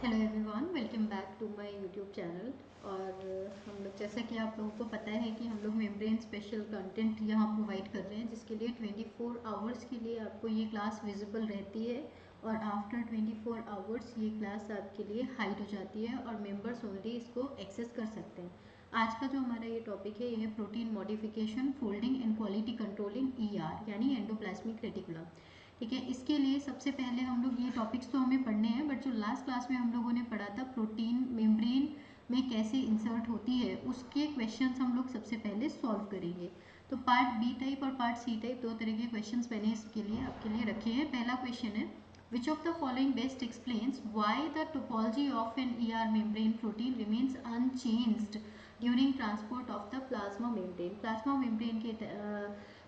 Hello everyone, welcome back to my YouTube channel. और हम लोग, जैसा कि आप लोगों को पता है कि हम लोग मेम्ब्रेन स्पेशल कंटेंट यहाँ प्रोवाइड कर रहे हैं, जिसके लिए 24 आवर्स के लिए आपको ये क्लास विजिबल रहती है और आफ्टर 24 आवर्स ये क्लास आपके लिए हाइड हो जाती है और मेंबर्स ओनली इसको एक्सेस कर सकते हैं। आज का जो हमारा ये टॉपिक है, ये है protein modification, folding and quality control in ER यानी एंडोप्लाज्मिक रेटिकुलम। ठीक है, इसके लिए सबसे पहले हम लोग ये टॉपिक्स तो हमें पढ़ने हैं, बट जो लास्ट क्लास में हम लोगों ने पढ़ा था प्रोटीन मेम्ब्रेन में कैसे इंसर्ट होती है, उसके क्वेश्चंस हम लोग सबसे पहले सॉल्व करेंगे। तो पार्ट बी टाइप और पार्ट सी टाइप दो तरह के क्वेश्चंस मैंने इसके लिए आपके लिए रखे हैं। पहला क्वेश्चन है, which of the following best explains why the topology of an ER membrane protein remains unchanged during transport of the plasma membrane।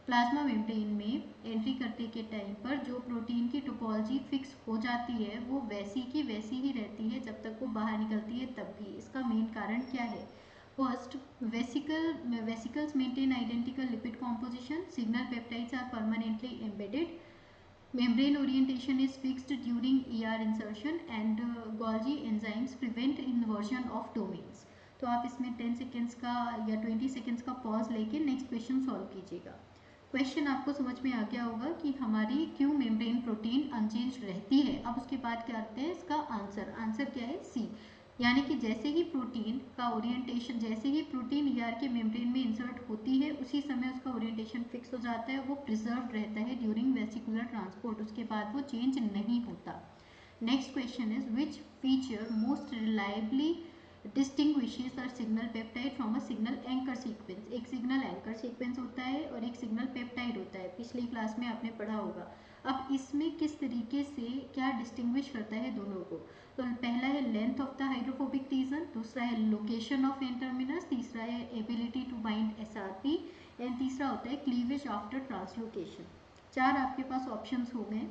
Plasma membrane में एंट्री करने के टाइम पर जो प्रोटीन की टोपोलॉजी फिक्स हो जाती है वो वैसी की वैसी ही रहती है जब तक वो बाहर निकलती है तब भी। इसका मेन कारण क्या है? First, vesicles maintain identical lipid composition, signal peptides are permanently embedded, membrane orientation is fixed during ER insertion and Golgi enzymes prevent inversion of domains। तो आप इसमें 10 सेकेंड्स का या 20 सेकेंड्स का पॉज लेके नेक्स्ट क्वेश्चन सॉल्व कीजिएगा। Question आपको समझ में आ गया होगा कि हमारी क्यों मेम्ब्रेन प्रोटीन अनचेंज रहती है। अब उसके बाद क्या करते हैं, इसका आंसर क्या है? सी। यानी कि जैसे ही प्रोटीन का ओरिएंटेशन, जैसे ही प्रोटीन ER के मेम्ब्रेन में इंसर्ट होती है उसी समय उसका ओरिएंटेशन फिक्स हो जाता है, वो प्रिजर्व रहता है ड्यूरिंग वेसिकुलर ट्रांसपोर्ट, उसके बाद वो चेंज नहीं होता। Next question is, which feature most reliably distinguishes a signal peptide from a signal anchor sequence. एक सिग्नल एंकर सीक्वेंस होता है और एक सिग्नल पेप्टाइड होता है, पिछली क्लास में आपने पढ़ा होगा। अब इसमें किस तरीके से क्या डिस्टिंग्विश करता है दोनों को? तो पहला है length of the hydrophobic region, दूसरा है लोकेशन ऑफ एन टर्मिनस, तीसरा है ability to bind SRP and तीसरा होता है क्लीवेज आफ्टर ट्रांसलोकेशन। चार आपके पास ऑप्शंस हो गए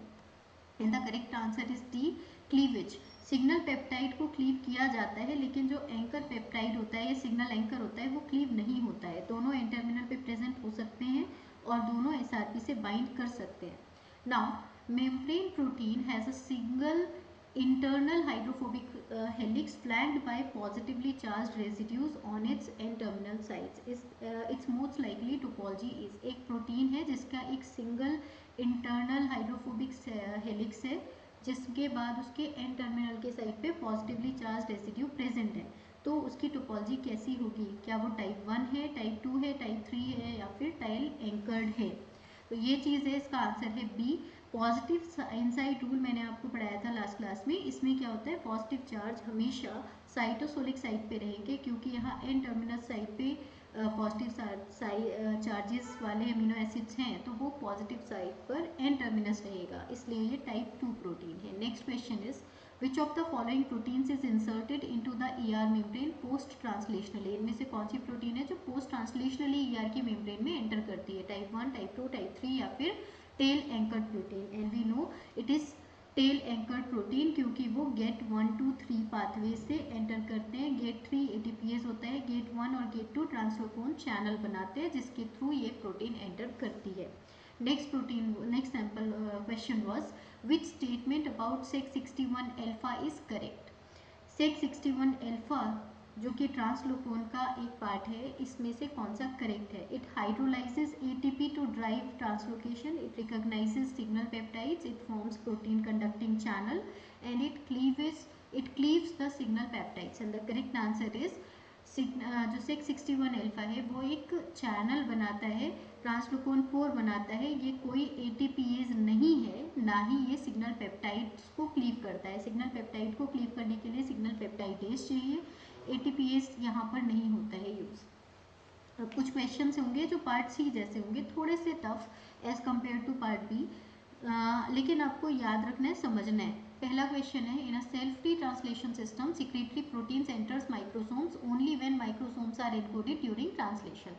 and the correct answer is D, cleavage. Signal peptide को क्लीव किया जाता है, लेकिन जो एंकर पेप्टाइड होता है या सिग्नल एंकर होता है वो क्लीव नहीं होता है। दोनों एन टर्मिनल पे प्रेजेंट हो सकते हैं और दोनों SRP से बाइंड कर सकते हैं। Now membrane protein has a single internal hydrophobic helix flanked by positively charged residues on its N-terminal sites। its most likely topology is, एक प्रोटीन है जिसका एक सिंगल इंटरनल हाइड्रोफोबिक हेलिक्स है, जिसके बाद उसके N टर्मिनल के साइड पे पॉजिटिवली चार्ज रेसिड्यू प्रेजेंट है। तो उसकी टोपोलॉजी कैसी होगी? क्या वो टाइप 1 है, टाइप 2 है, टाइप 3 है या फिर टाइल एंकर्ड है? तो ये चीज़ है, इसका आंसर है बी, पॉजिटिव इनसाइड रूल। मैंने आपको पढ़ाया था लास्ट क्लास में। इसमें क्या होता है, पॉजिटिव चार्ज हमेशा साइटोसोलिक साइड पे रहेंगे, क्योंकि यहाँ एन टर्मिनल साइड पे पॉजिटिव चार्जेस वाले अमीनो एसिड्स हैं, तो वो पॉजिटिव साइड पर एन टर्मिनस रहेगा, इसलिए ये टाइप 2 प्रोटीन है। Next question is, which of the following proteins is inserted into the ER membrane post translationally. इनमें से कौन सी प्रोटीन है जो पोस्ट ट्रांसलेशनली ER की मेम्ब्रेन में एंटर करती है? टाइप 1, टाइप 2, टाइप 3 या फिर tail anchored protein? And we know it is tail anchored protein, क्योंकि वो गेट 1 to 3 पाथवे से एंटर करते हैं। गेट 3 ATPase होता है, गेट 1 और गेट 2 ट्रांसलोकोन चैनल बनाते हैं, जिसके थ्रू ये प्रोटीन एंटर करती है। Next sample question was, which statement about Sec61 alpha is correct? Sec61 alpha जो कि ट्रांसलोकोन का एक पार्ट है, इसमें से कौन सा करेक्ट है? It hydrolyzes ATP to drive translocation, it recognizes signal peptides, it forms protein conducting channel and it cleaves the signal peptides. And the correct answer is, जो Sec61 अल्फा है वो एक चैनल बनाता है, ट्रांसलोकोन 4 बनाता है। ये कोई ATPase नहीं है, ना ही ये सिग्नल पेप्टाइड्स को क्लीव करता है। सिग्नल पेप्टाइड को क्लीव करने के लिए सिग्नल पेप्टाइडेज चाहिए, ATPase यहाँ पर नहीं होता है यूज। अब कुछ क्वेश्चंस होंगे जो पार्ट सी जैसे होंगे, थोड़े से tough as compare to part B, लेकिन आपको याद रखना है, समझना है। पहला क्वेश्चन है, in a self free translation system secretory proteins enters microsomes only when microsomes are encoded during translation.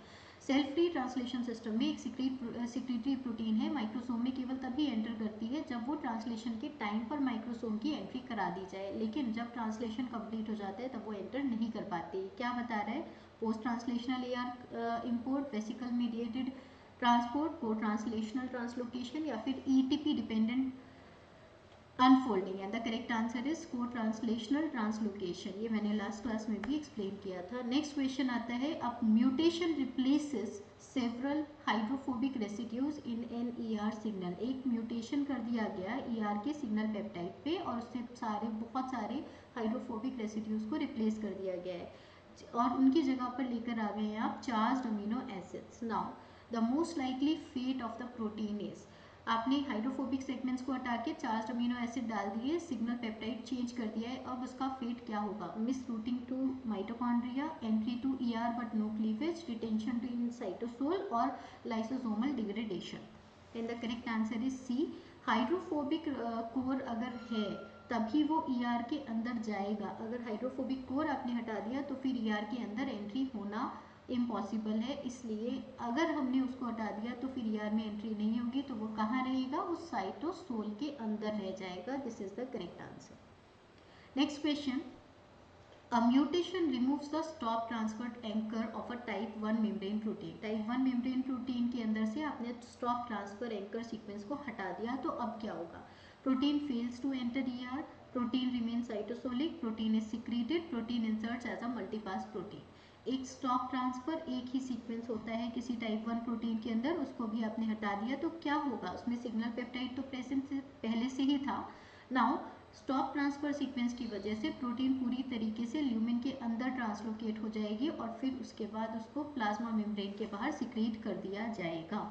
Self free translation system में एक सिक्रेटरी प्रोटीन है, माइक्रोसोम में केवल तभी एंटर करती है जब वो ट्रांसलेशन के टाइम पर माइक्रोसोम की एंट्री करा दी जाए, लेकिन जब ट्रांसलेशन कंप्लीट हो जाता है तब वो एंटर नहीं कर पाती। क्या बता रहा है? Post translational ER import, vesicle mediated transport, को ट्रांसलेशनल ट्रांसलोकेशन या फिर ETP dependent unfolding and the correct answer is को ट्रांसलेशनल ट्रांसलोकेशन, ये मैंने लास्ट क्लास में भी एक्सप्लेन किया था। नेक्स्ट क्वेश्चन आता है, अब mutation replaces several hydrophobic residues in an ER signal. एक म्यूटेशन कर दिया गया ईआर के सिग्नल पेप्टाइड पे और उससे बहुत सारे हाइड्रोफोबिक रेसिड्यूज को रिप्लेस कर दिया गया है और उनकी जगह पर लेकर आ गए हैं आप charged amino acids. Now the most likely fate of the protein is, आपने हाइड्रोफोबिक सेगमेंट्स को हटा के चार्ज्ड अमीनो एसिड डाल दिए, सिग्नल पेप्टाइड चेंज कर दिया है, अब उसका फेट क्या होगा? Misrouting to mitochondria, entry to ER but no cleavage, retention to in cytosol और lysosomal degradation. And the correct answer is C, hydrophobic core अगर है तभी वो ईआर के अंदर जाएगा। अगर हाइड्रोफोबिक कोर आपने हटा दिया तो फिर ईआर के अंदर एंट्री होना इम्पॉसिबल है, इसलिए अगर हमने उसको हटा दिया तो फिर ईआर में एंट्री नहीं होगी, तो वो कहाँ रहेगा? उस साइटोसोल के अंदर रह जाएगा। This is the correct answer. Next question, A mutation removes the stop transfer anchor of a type 1 membrane protein. Type 1 membrane protein के अंदर से आपने stop transfer anchor sequence को हटा दिया, तो अब क्या होगा? Protein fails to enter ER, protein remains cytosolic, protein is secreted, protein inserts as a multipass protein. एक स्टॉप ट्रांसफर एक ही सीक्वेंस होता है किसी टाइप 1 प्रोटीन के अंदर, उसको भी आपने हटा दिया तो क्या होगा? उसमें सिग्नल पेप्टाइड तो प्रेजेंट से पहले से ही था। नाउ स्टॉप ट्रांसफर सीक्वेंस की वजह से प्रोटीन पूरी तरीके से ल्यूमिन के अंदर ट्रांसलोकेट हो जाएगी और फिर उसके बाद उसको प्लाज्मा मेम्ब्रेन के बाहर सिक्रीट कर दिया जाएगा।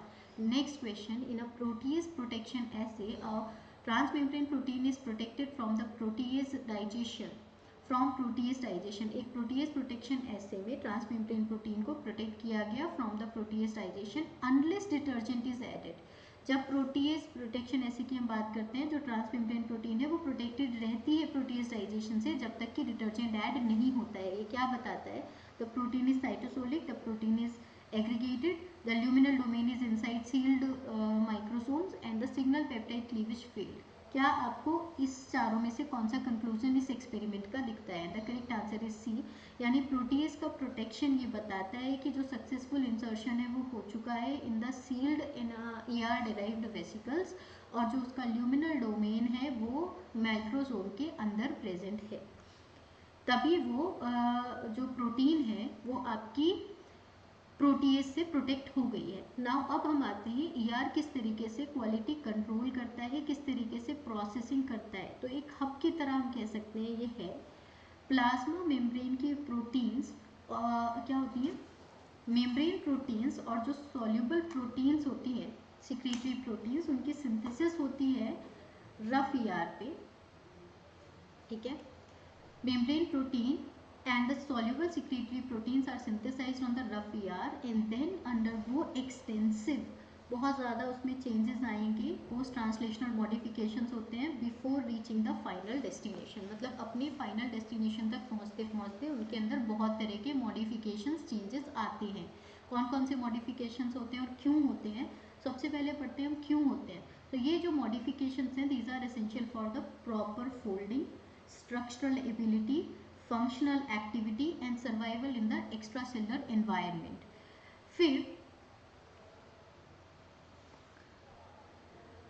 Next question, in a protease protection assay a transmembrane protein is protected from the protease digestion. From protease digestion, एक प्रोटीएज प्रोटेक्शन एसे में ट्रांसमेम्ब्रेन प्रोटीन को प्रोटेक्ट किया गया from the protease digestion unless detergent is added. जब protease protection assay की हम बात करते हैं, जो ट्रांसमेम्ब्रेन प्रोटीन है वो प्रोटेक्टेड रहती है प्रोटीएज डाइजेशन से जब तक कि डिटर्जेंट ऐड नहीं होता है। ये क्या बताता है? The protein is cytosolic, the protein is aggregated, the luminal domain is inside sealed microsomes and the signal peptide cleavage failed. क्या आपको इस चारों में से कौन सा कंक्लूजन इस एक्सपेरिमेंट का दिखता है? The correct answer is C, यानी प्रोटीएज का प्रोटेक्शन ये बताता है कि जो सक्सेसफुल इंसर्शन है वो हो चुका है in the sealed in ER derived vesicles और जो उसका ल्यूमिनल डोमेन है वो माइक्रोसोम के अंदर प्रेजेंट है, तभी वो जो प्रोटीन है वो आपकी प्रोटीएज से प्रोटेक्ट हो गई है। नाउ अब हम आते हैं ईआर किस तरीके से क्वालिटी कंट्रोल करता है, किस तरीके से प्रोसेसिंग करता है। तो एक हब की तरह हम कह सकते हैं ये है। प्लाज्मा मेम्ब्रेन की प्रोटीन्स क्या होती हैं? मेम्ब्रेन प्रोटीन्स और जो सॉल्युबल प्रोटीन्स होती हैं सिक्रीटरी प्रोटीन्स, उनकी सिंथेसिस होती है रफ ईआर पे, ठीक है। Membrane protein and the soluble secretory proteins are synthesized on the rough ER and then undergo extensive, बहुत ज़्यादा उसमें चेंजेस आएंगे, पोस्ट ट्रांसलेशनल मॉडिफिकेशंस होते हैं before reaching the final destination. मतलब अपने फाइनल डेस्टिनेशन तक पहुँचते पहुँचते उनके अंदर बहुत तरह के मॉडिफिकेशंस चेंजेस आते हैं। कौन कौन से मॉडिफिकेशंस होते हैं और क्यों होते हैं? सबसे पहले पढ़ते हैं हम क्यों होते हैं। तो ये जो मॉडिफिकेशंस हैं, these are essential for the proper folding, structural ability, functional activity and survival in the extracellular environment। फिर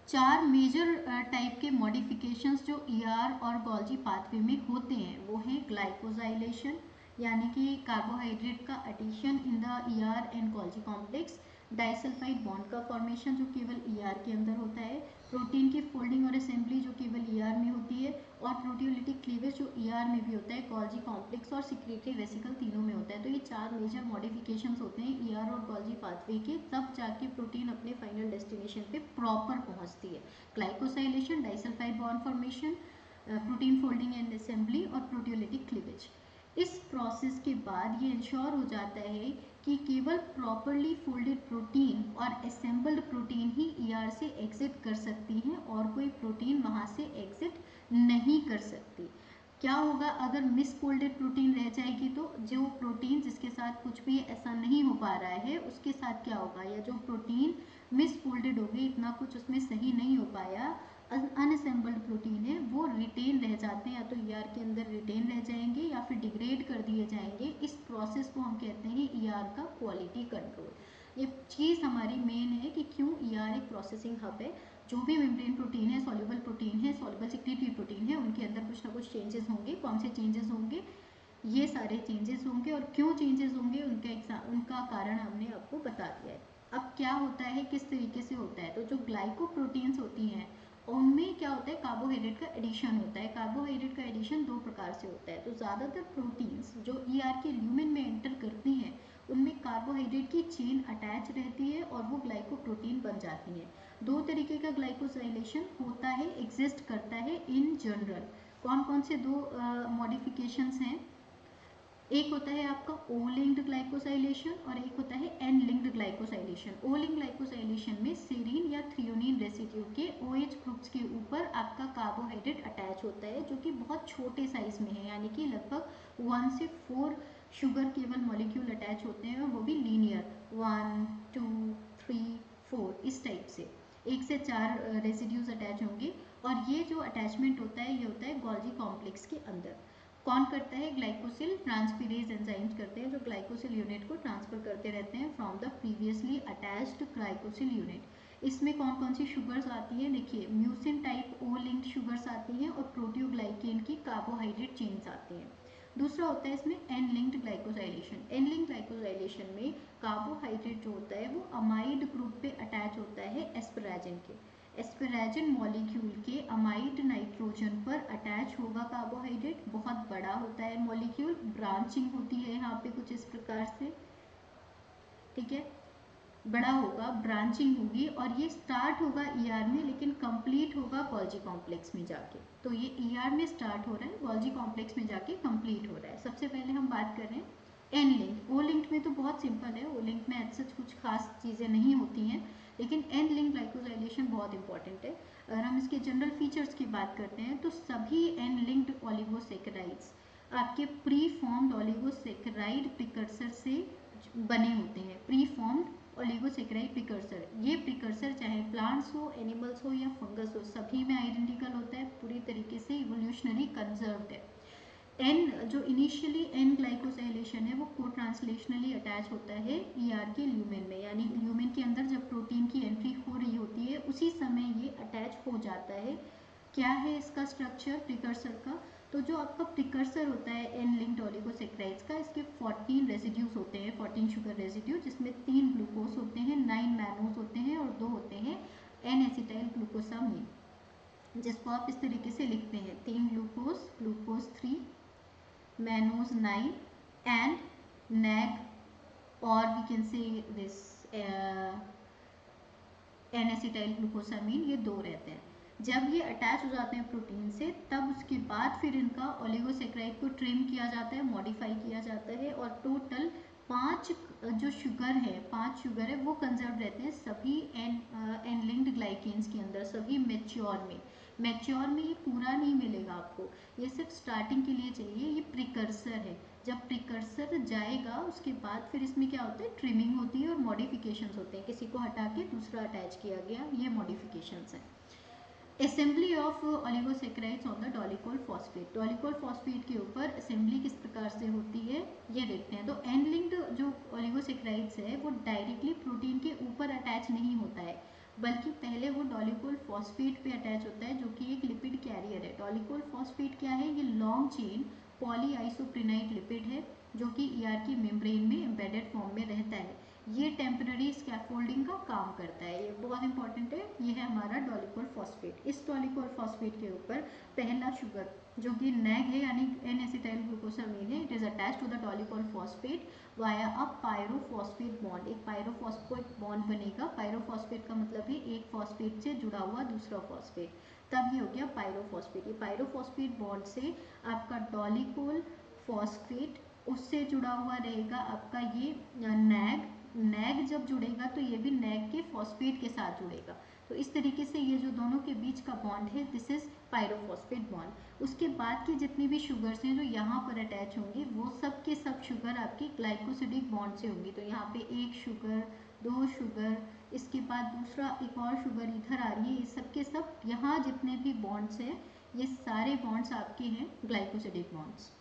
चार मेजर टाइप के मॉडिफिकेशंस जो ईआर और गोल्जी पाथवे में होते हैं वो हैं ग्लाइकोजाइलेशन, यानी कि कार्बोहाइड्रेट का addition in the ER and Golgi complex, disulfide bond का फॉर्मेशन जो केवल ईआर के अंदर होता है, प्रोटीन की फोल्डिंग और असेंबली जो केवल ईआर में होती है, और प्रोटियोलिटिक क्लीवेज जो ईआर में भी होता है, गोल्जी कॉम्प्लेक्स और सिक्रीटरी वेसिकल तीनों में होता है। तो ये चार मेजर मॉडिफिकेशंस होते हैं ईआर और गोल्जी पाथवे के, तब जाके प्रोटीन अपने फाइनल डेस्टिनेशन पे प्रॉपर पहुंचती है। Glycosylation, disulphide bond formation, protein folding and assembly और प्रोटियोलिटिक क्लीवेज। इस प्रोसेस के बाद ये इंश्योर हो जाता है कि केवल प्रॉपरली फोल्डेड प्रोटीन और असेंबल्ड प्रोटीन ही ईआर से एग्जिट कर सकती हैं और कोई प्रोटीन वहाँ से एग्जिट नहीं कर सकती। क्या होगा अगर मिसफोल्डेड प्रोटीन रह जाएगी? तो जो प्रोटीन जिसके साथ कुछ भी ऐसा नहीं हो पा रहा है उसके साथ क्या होगा, या जो प्रोटीन मिसफोल्डेड हो गई, इतना कुछ उसमें सही नहीं हो पाया, अनअसेंबल्ड प्रोटीन है, वो रिटेन रह जाते हैं, या तो ईआर के अंदर रिटेन रह जाएंगे या फिर डिग्रेड कर दिए जाएंगे। इस प्रोसेस को हम कहते हैं ईआर का क्वालिटी कंट्रोल। ये चीज़ हमारी मेन है कि क्यों ईआर एक प्रोसेसिंग हब है। जो भी मेम्ब्रेन प्रोटीन है, सॉल्युबल प्रोटीन है, सॉल्युबल सेक्रेटरी प्रोटीन है, उनके अंदर कुछ ना कुछ चेंजेस होंगे। कौन से चेंजेस होंगे? ये सारे चेंजेस होंगे, और क्यों चेंजेस होंगे उनका कारण हमने आपको बता दिया है। अब क्या होता है, किस तरीके से होता है? तो जो ग्लाइकोप्रोटीन्स होती हैं उनमें क्या होता है, कार्बोहाइड्रेट का एडिशन होता है। कार्बोहाइड्रेट का एडिशन दो प्रकार से होता है। तो ज़्यादातर प्रोटीन्स जो ईआर के ल्यूमेन में एंटर करती हैं उनमें कार्बोहाइड्रेट की चेन अटैच रहती है और वो ग्लाइकोप्रोटीन बन जाती हैं। दो तरीके का ग्लाइकोसाइलेशन होता है, एग्जिस्ट करता है इन जनरल। कौन कौन से दो मॉडिफिकेशंस हैं? एक होता है आपका ओ लिंक्ड ग्लाइकोसाइलेशन और एक होता है N linked glycosylation. O linked glycosylation में सेरीन या थ्रियोनिन रेसिड्यू के OH ग्रुप्स के ऊपर आपका कार्बोहाइड्रेट अटैच होता है, जो कि बहुत छोटे साइज में है, यानी कि लगभग 1 से 4 शुगर केवल मॉलिक्यूल अटैच होते हैं, वो भी लीनियर 1 2 3 4 इस टाइप से 1 से 4 रेसिड्यूज अटैच होंगे। और ये जो अटैचमेंट होता है ये होता है गोल्जी कॉम्प्लेक्स के अंदर। कौन करता है? ग्लाइकोसिल ट्रांसफेरेज एंजाइम्स करते हैं, जो ग्लाइकोसिल यूनिट को ट्रांसफर करते रहते हैं from the previously attached glycosyl unit. इसमें कौन कौन सी शुगर्स आती है? देखिए, mucin type O linked sugars आती हैं और प्रोटियोग्लाइकेन की कार्बोहाइड्रेट चेन्स आती हैं। दूसरा होता है इसमें N linked glycosylation. N linked glycosylation में कार्बोहाइड्रेट जो होता है वो अमाइड ग्रुप पे अटैच होता है एस्पराजिन के। एस्पराजिन मॉलिक्यूल के अमाइड नाइट्रोजन पर अटैच होगा कार्बोहाइड्रेट। बहुत बड़ा होता है मॉलिक्यूल, ब्रांचिंग होती है यहाँ पे कुछ इस प्रकार से, ठीक है, बड़ा होगा, ब्रांचिंग होगी और ये स्टार्ट होगा ईआर में, लेकिन कंप्लीट होगा गोल्जी कॉम्प्लेक्स में जाके। तो ये ईआर में स्टार्ट हो रहा है, गोल्जी कॉम्प्लेक्स में जाके कंप्लीट हो रहा है। सबसे पहले हम बात कर रहे हैं एन लिंक। ओ लिंक में तो बहुत सिंपल है, ओ लिंक में सच कुछ खास चीज़ें नहीं होती हैं, लेकिन एन लिंक ग्लाइकोसाइलेशन बहुत इंपॉर्टेंट है। अगर हम इसके जनरल फीचर्स की बात करते हैं तो सभी एन लिंक्ड ओलिगोसेकेराइड्स आपके प्री फॉर्म्ड ओलिगोसेकेराइड प्रिकर्सर से बने होते हैं। प्री फॉर्म्ड ओलिगोसेकेराइड प्रिकर्सर, ये प्रिकर्सर चाहे प्लांट्स हो, एनिमल्स हो या फंगस हो, सभी में आइडेंटिकल होता है, पूरी तरीके से इवोल्यूशनरी कंजर्व्ड है। एन जो इनिशियली एन ग्लाइकोसाइलेशन है वो को ट्रांसलेशनली अटैच होता है ईआर के ल्यूमेन में, यानी ल्यूमेन के अंदर जब प्रोटीन की एंट्री हो रही होती है उसी समय ये अटैच हो जाता है। क्या है इसका स्ट्रक्चर प्रिकर्सर का? तो जो आपका प्रिकर्सर होता है एन लिंक्ड ओलिगोसेकेराइड्स का, इसके 14 रेसिड्यूज होते हैं, 14 शुगर रेसिड्यू, जिसमें 3 ग्लूकोज होते हैं, 9 मैनोज होते हैं और 2 होते हैं एन एसिटाइल ग्लूकोसामीन, जिसको आप इस तरीके से लिखते हैं 3 glucose, glucose 3, mannose 9 and nag, or we can say this N-acetyl glucosamine, ये दो रहते हैं। जब ये अटैच हो जाते हैं प्रोटीन से तब उसके बाद फिर इनका ओलिगोसेक्राइड को ट्रिम किया जाता है, मॉडिफाई किया जाता है और टोटल 5 जो शुगर है, 5 शुगर है वो कंजर्व रहते हैं सभी एन लिंक्ड ग्लाइकेन्स के अंदर, सभी मैच्योर में। मैच्योर में ये पूरा नहीं मिलेगा आपको, ये सिर्फ स्टार्टिंग के लिए चाहिए, ये प्रिकर्सर है। जब प्रिकर्सर जाएगा उसके बाद फिर इसमें क्या होता है, ट्रिमिंग होती है और मॉडिफिकेशंस होते हैं, किसी को हटा के दूसरा अटैच किया गया, ये मॉडिफिकेशंस हैं। Assembly of oligosaccharides on the dolichol phosphate. Dolichol phosphate के ऊपर असेंबली किस प्रकार से होती है ये देखते हैं। तो एन लिंक्ड जो ओलिगोसेक्राइड्स है वो डायरेक्टली प्रोटीन के ऊपर अटैच नहीं होता है, बल्कि पहले वो डोलिकोल फॉस्फेट पे अटैच होता है, जो कि एक लिपिड कैरियर है। डोलिकोल फॉस्फेट क्या है? ये लॉन्ग चेन पॉलीआइसोप्रेनाइड लिपिड है, जो कि ईआर की मेम्ब्रेन में एम्बेडेड फॉर्म में रहता है। ये टेम्पररी स्कैफोल्डिंग का काम करता है, ये बहुत इंपॉर्टेंट है। ये है हमारा डोलिकोल फॉस्फेट। इस डोलिकोल फॉस्फेट के ऊपर पहला शुगर जो कि नैग है यानी एन एसिटाइल ग्लूकोसामीन है, it is attached to the dolichol phosphate via a pyrophosphate bond. एक पायरोफॉस्फेट बॉन्ड बनेगा। पायरोफॉस्फेट का मतलब है एक फॉस्फेट से जुड़ा हुआ दूसरा फॉस्फेट, तब ये हो गया पायरोफॉस्फेट। ये पायरोफॉस्फेट बॉन्ड से आपका डोलिकोल फॉस्फेट उससे जुड़ा हुआ रहेगा आपका ये नैग। नैग जब जुड़ेगा तो ये भी नैग के फॉस्फेट के साथ जुड़ेगा। तो इस तरीके से ये जो दोनों के बीच का बॉन्ड है दिस इज पायरोफॉस्फेट बॉन्ड। उसके बाद की जितनी भी शुगर्स हैं जो यहाँ पर अटैच होंगी वो सब के सब शुगर आपकी ग्लाइकोसिडिक बॉन्ड से होंगी। तो यहाँ पे एक शुगर, दो शुगर, इसके बाद दूसरा एक और शुगर इधर आ रही है, ये सब के सब यहाँ जितने भी बॉन्ड्स हैं ये सारे बॉन्ड्स आपके हैं glycosidic bonds.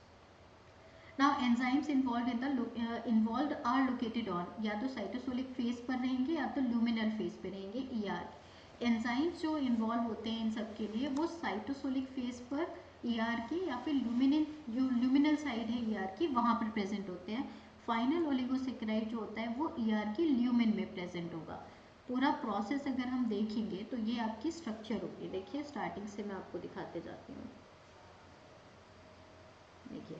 Now enzymes involved are located on, या तो साइटोसोलिक फेज पर रहेंगे या तो लुमिनल फेज पे रहेंगे ईआर। एंजाइम्स जो इन्वॉल्व होते हैं इन सब के लिए वो साइटोसोलिक फेज पर ER के या फिर ल्यूमिनल साइड है ER की वहाँ पर प्रेजेंट होते हैं। फाइनल ओलिगोसेकेराइड जो होता है वो ER की ल्यूमिन में प्रेजेंट होगा। पूरा प्रोसेस अगर हम देखेंगे तो ये आपकी स्ट्रक्चर होगी। देखिए स्टार्टिंग से मैं आपको दिखाते जाती हूँ। देखिए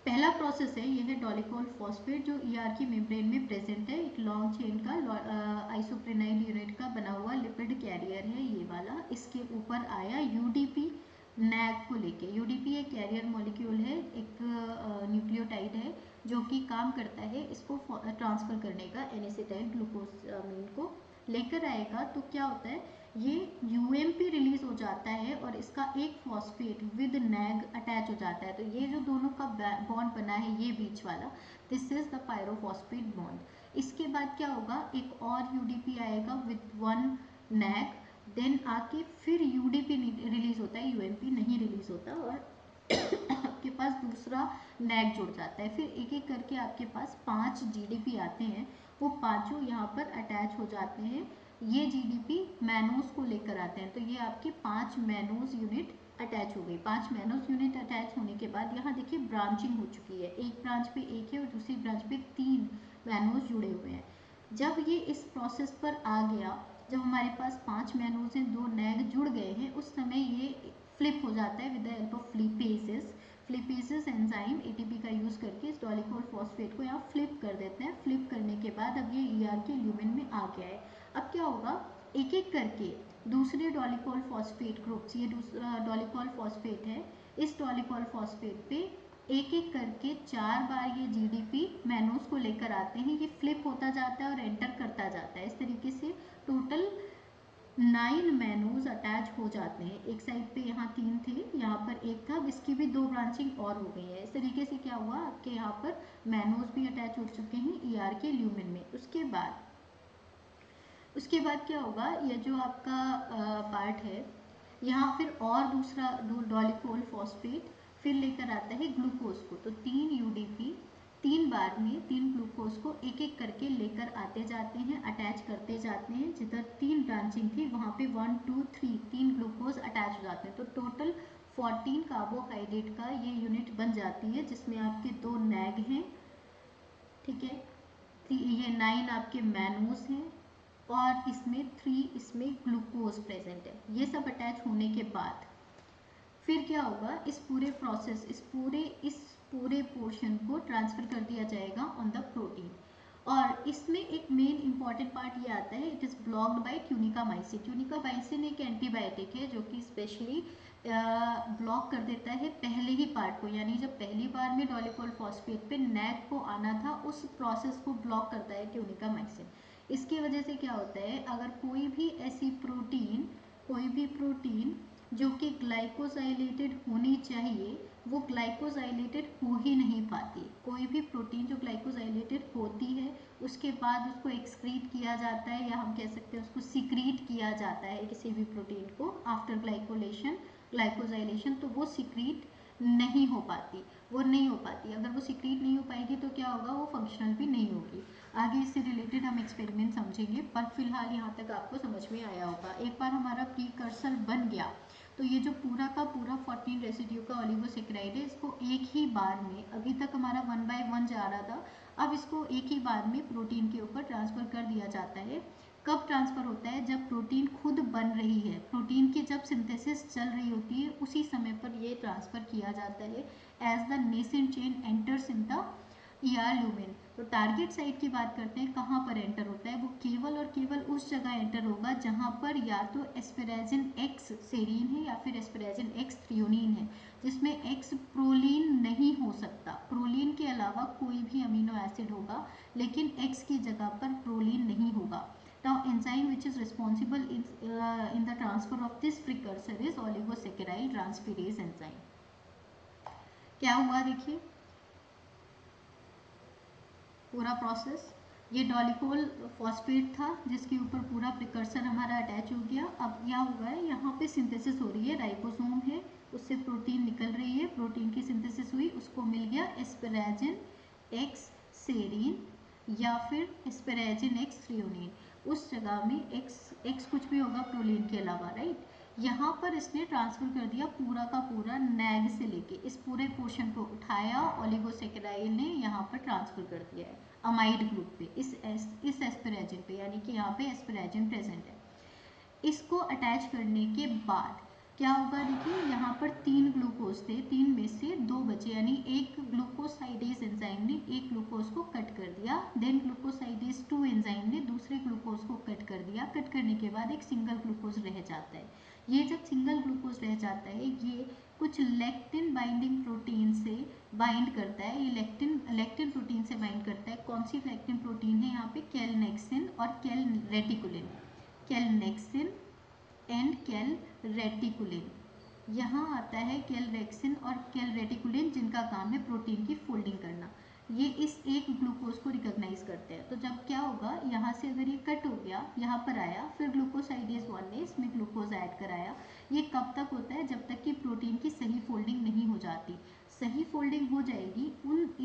पहला प्रोसेस है, यह है डोलिकोल फॉस्फेट जो ER की मेम्ब्रेन में प्रेजेंट है। एक लॉन्ग चेन का आइसोप्रेनाइल यूनिट का बना हुआ लिपिड कैरियर है ये वाला। इसके ऊपर आया UDP नैग को लेके। UDP एक कैरियर मॉलिक्यूल है, एक न्यूक्लियोटाइड है जो कि काम करता है इसको ट्रांसफर करने का, एनिसिटाइल ग्लूकोसामीन को लेकर आएगा। तो क्या होता है, ये UMP रिलीज हो जाता है और इसका एक फॉस्फेट विद नैग अटैच हो जाता है। तो ये जो दोनों का बॉन्ड बना है ये बीच वाला, this is the pyrophosphate bond. इसके बाद क्या होगा, एक और UDP आएगा विद वन नैग, देन आके फिर UDP रिलीज होता है, UMP नहीं रिलीज होता और आपके पास दूसरा नैग जुड़ जाता है। फिर एक एक करके आपके पास 5 GDP आते हैं, वो पांचों यहाँ पर अटैच हो जाते हैं। ये GDP मैनोज को लेकर आते हैं। तो ये आपके 5 मैनोज यूनिट अटैच हो गई। 5 मैनोज यूनिट अटैच होने के बाद यहाँ देखिए ब्रांचिंग हो चुकी है। एक ब्रांच पे एक है और दूसरी ब्रांच पे 3 मैनोज जुड़े हुए हैं। जब ये इस प्रोसेस पर आ गया, जब हमारे पास 5 मैनोज हैं, 2 नैग जुड़ गए हैं, उस समय ये फ्लिप हो जाता है with the help of flippases. Flippases enzyme ATP का यूज करके इस डोलिकोल फॉस्फेट को यहाँ फ्लिप कर देते हैं। फ्लिप करने के बाद अब ये ER के ल्यूमिन में आ गया है। अब क्या होगा, एक एक करके दूसरे डोलिकोल फॉस्फेट ग्रुप्स, ये दूसरा डोलिकोल फॉस्फेट है, इस डोलिकोल फॉस्फेट पे एक एक करके 4 बार ये GDP मैनोज को लेकर आते हैं। ये फ्लिप होता जाता है और एंटर करता जाता है। इस तरीके से टोटल 9 मैनोज अटैच हो जाते हैं। एक साइड पे यहाँ 3 थे, यहाँ पर एक था, इसकी भी 2 ब्रांचिंग और हो गई है। इस तरीके से क्या हुआ, आपके यहाँ पर मैनोज भी अटैच हो चुके हैं ER के ल्यूमिन में। उसके बाद क्या होगा, ये जो आपका पार्ट है, यहाँ फिर और दूसरा डोलिकोल फॉस्फेट फिर लेकर आता है ग्लूकोज को। तो 3 UDP 3 बार में 3 ग्लूकोज को एक एक करके लेकर आते जाते हैं, अटैच करते जाते हैं। जिधर 3 ब्रांचिंग थी वहाँ पे 1 2 3 ग्लूकोज अटैच हो जाते हैं। तो टोटल 14 कार्बोहाइड्रेट का ये यूनिट बन जाती है, जिसमें आपके 2 नैग हैं, ठीक है, ये 9 आपके मैनोज हैं और इसमें 3 इसमें ग्लूकोज प्रेजेंट है। ये सब अटैच होने के बाद फिर क्या होगा, इस पूरे प्रोसेस इस पूरे पोर्शन को ट्रांसफर कर दिया जाएगा ऑन द प्रोटीन। और इसमें एक मेन इंपॉर्टेंट पार्ट ये आता है, इट इज़ ब्लॉक्ड बाय ट्यूनिकामाइसिन। ट्यूनिकामाइसिन एक एंटीबायोटिक है जो कि स्पेशली ब्लॉक कर देता है पहले ही पार्ट को, यानी जब पहली बार में डोलिकोल फॉस्फेट पे नैग को आना था उस प्रोसेस को ब्लॉक करता है ट्यूनिकामाइसिन। इसकी वजह से क्या होता है, अगर कोई भी प्रोटीन जो कि ग्लाइकोजाइलेटेड होनी चाहिए वो ग्लाइकोजाइलेटेड हो ही नहीं पाती। कोई भी प्रोटीन जो ग्लाइकोजाइलेटेड होती है उसके बाद उसको एक्सक्रीट किया जाता है, या हम कह सकते हैं उसको सिक्रीट किया जाता है किसी भी प्रोटीन को आफ्टर ग्लाइकोजाइलेशन, तो वो सिक्रीट नहीं हो पाती। अगर वो सिक्रीट नहीं हो पाएगी तो क्या होगा, वो फंक्शनल भी नहीं होगी। आगे इससे रिलेटेड हम एक्सपेरिमेंट समझेंगे, पर फिलहाल यहाँ तक आपको समझ में आया होगा। एक बार हमारा प्रीकर्सर बन गया तो ये जो पूरा का पूरा 14 रेसिड्यू का ओलिगोसेकेराइड है, इसको एक ही बार में, अभी तक हमारा 1 बाय 1 जा रहा था, अब इसको एक ही बार में प्रोटीन के ऊपर ट्रांसफर कर दिया जाता है। कब ट्रांसफर होता है, जब प्रोटीन खुद बन रही है, प्रोटीन की जब सिंथेसिस चल रही होती है उसी समय पर ये ट्रांसफर किया जाता है as the nascent chain enters in the ER lumen. तो टारगेट साइट की बात करते हैं, कहाँ पर एंटर होता है, वो केवल और केवल उस जगह एंटर होगा जहाँ पर या तो एस्पेराजिन X सेरीन है या फिर एस्पेराजिन X थ्रियोनिन है, जिसमें X प्रोलीन नहीं हो सकता। प्रोलीन के अलावा कोई भी अमीनो एसिड होगा लेकिन X की जगह पर प्रोलीन नहीं होगा। Now enzyme which is responsible in the transfer of this precursor is oligosaccharide transferase enzyme। क्या हुआ देखिए पूरा प्रोसेस, ये डोलिकोल फॉस्फेट था जिसके ऊपर पूरा प्रिकर्सर हमारा अटैच हो गया। अब क्या हुआ है, यहाँ पे सिंथेसिस हो रही है, राइबोसोम है उससे प्रोटीन निकल रही है, प्रोटीन की सिंथेसिस हुई, उसको मिल गया एस्पेराजिन X सेरीन या फिर एस्पेराजिन X थ्रियोनिन। उस जगह में एक्स कुछ भी होगा प्रोलीन के अलावा, राइट। यहाँ पर इसने ट्रांसफर कर दिया पूरा का पूरा नैग से लेके इस पूरे पोर्शन को उठाया, ओलिगोसेकेराइल ने यहाँ पर ट्रांसफर कर दिया है अमाइड ग्रुप पे, इस एस्पेरेजिन पे, यानी कि यहाँ पे एस्पेरेजिन प्रेजेंट है। इसको अटैच करने के बाद क्या होगा, देखिए यहाँ पर 3 ग्लूकोज थे, 3 में से 2 बचे, यानी एक ग्लूकोसाइडेज एंजाइम ने एक ग्लूकोज को कट कर दिया, देन ग्लूकोसाइडेज 2 एंजाइम ने दूसरे ग्लूकोज को कट कर दिया। कट करने के बाद एक सिंगल ग्लूकोज रह जाता है। ये जब सिंगल ग्लूकोज रह जाता है, ये कुछ लेक्टिन बाइंडिंग प्रोटीन से बाइंड करता है। ये लेक्टिन प्रोटीन से बाइंड करता है। कौन सी लेक्टिन प्रोटीन है यहाँ पे, कैलनेक्सिन और कैलरेटिकुलिन, कैलनेक्सिन एंड कैलरेटिकुलिन। यहाँ आता है कैलरेक्सिन और कैलरेटिकुलिन, जिनका काम है प्रोटीन की फोल्डिंग करना। ये इस एक ग्लूकोज को रिकॉग्नाइज करते हैं। तो जब क्या होगा, यहाँ से अगर ये कट हो गया, यहाँ पर आया, फिर ग्लूकोसाइडेज 1 ने इसमें ग्लूकोज ऐड कराया। ये कब तक होता है, जब तक कि प्रोटीन की सही फोल्डिंग नहीं हो जाती। सही फोल्डिंग हो जाएगी,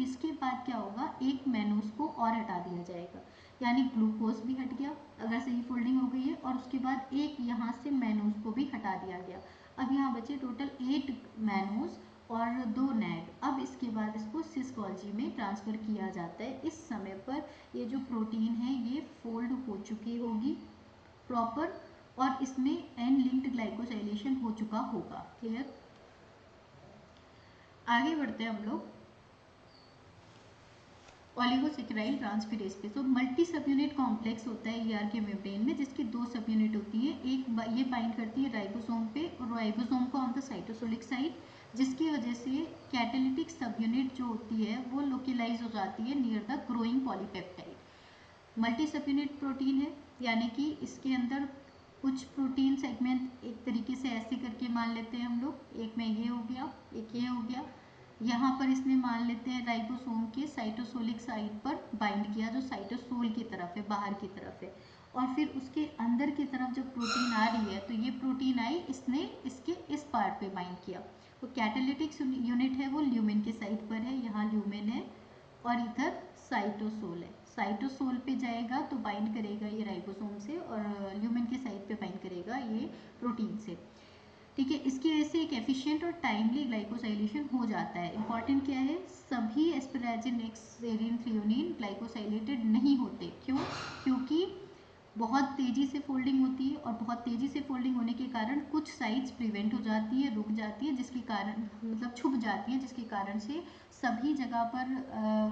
इसके बाद क्या होगा, एक मैनूस को और हटा दिया जाएगा, यानी ग्लूकोज भी हट गया अगर सही फोल्डिंग हो गई है, और उसके बाद एक यहाँ से मैनूस को भी हटा दिया गया। अब यहाँ बचे टोटल 8 मैनूस और 2 नैग। अब इसके बाद इसको सिस गोल्जी में ट्रांसफ़र किया जाता है। इस समय पर ये जो प्रोटीन है ये फोल्ड हो चुकी होगी प्रॉपर, और इसमें एन लिंक्ड ग्लाइकोसाइलेशन हो चुका होगा। क्लियर। आगे बढ़ते हैं हम लोग ओलिगोसेकेराइल ट्रांसफेरेज पे। तो मल्टी सब यूनिट कॉम्प्लेक्स होता है ईआर के मेम्ब्रेन में, जिसकी 2 सब यूनिट होती है। एक ये बाइंड करती है राइबोसोम पे, और राइबोसोम को ऑन द साइटोसोलिक साइड, जिसकी वजह से कैटालिटिक सब यूनिट जो होती है वो लोकेलाइज हो जाती है near the growing polypeptide. Multi सब यूनिट प्रोटीन है, यानी कि इसके अंदर कुछ प्रोटीन सेगमेंट एक तरीके से ऐसे करके मान लेते हैं हम लोग, एक में ये हो गया, एक ये हो गया। यहाँ पर इसने मान लेते हैं राइबोसोम के साइटोसोलिक साइड पर बाइंड किया, जो साइटोसोल की तरफ है, बाहर की तरफ है, और फिर उसके अंदर की तरफ जब प्रोटीन आ रही है तो ये प्रोटीन आई, इसने इसके इस पार्ट पे बाइंड किया। तो कैटालिटिक यूनिट है वो ल्यूमेन के साइड पर है, यहाँ ल्यूमेन है, और इधर साइटोसोल है। साइटोसोल पे जाएगा तो बाइंड करेगा ये राइबोसोम से, और ल्यूमेन के साइड पे बाइंड करेगा ये प्रोटीन से। ठीक है, इसकी वजह से एक एफिशिएंट और टाइमली ग्लाइकोसाइलेशन हो जाता है। इंपॉर्टेंट क्या है, सभी एस्पेराजिन एक्स सेरीन थ्रियोनिन ग्लाइकोसाइलेटेड नहीं होते। क्यों? क्योंकि बहुत तेज़ी से फोल्डिंग होती है, और बहुत तेज़ी से फोल्डिंग होने के कारण कुछ साइट्स प्रिवेंट हो जाती है, रुक जाती है, जिसके कारण मतलब छुप जाती है, जिसके कारण से सभी जगह पर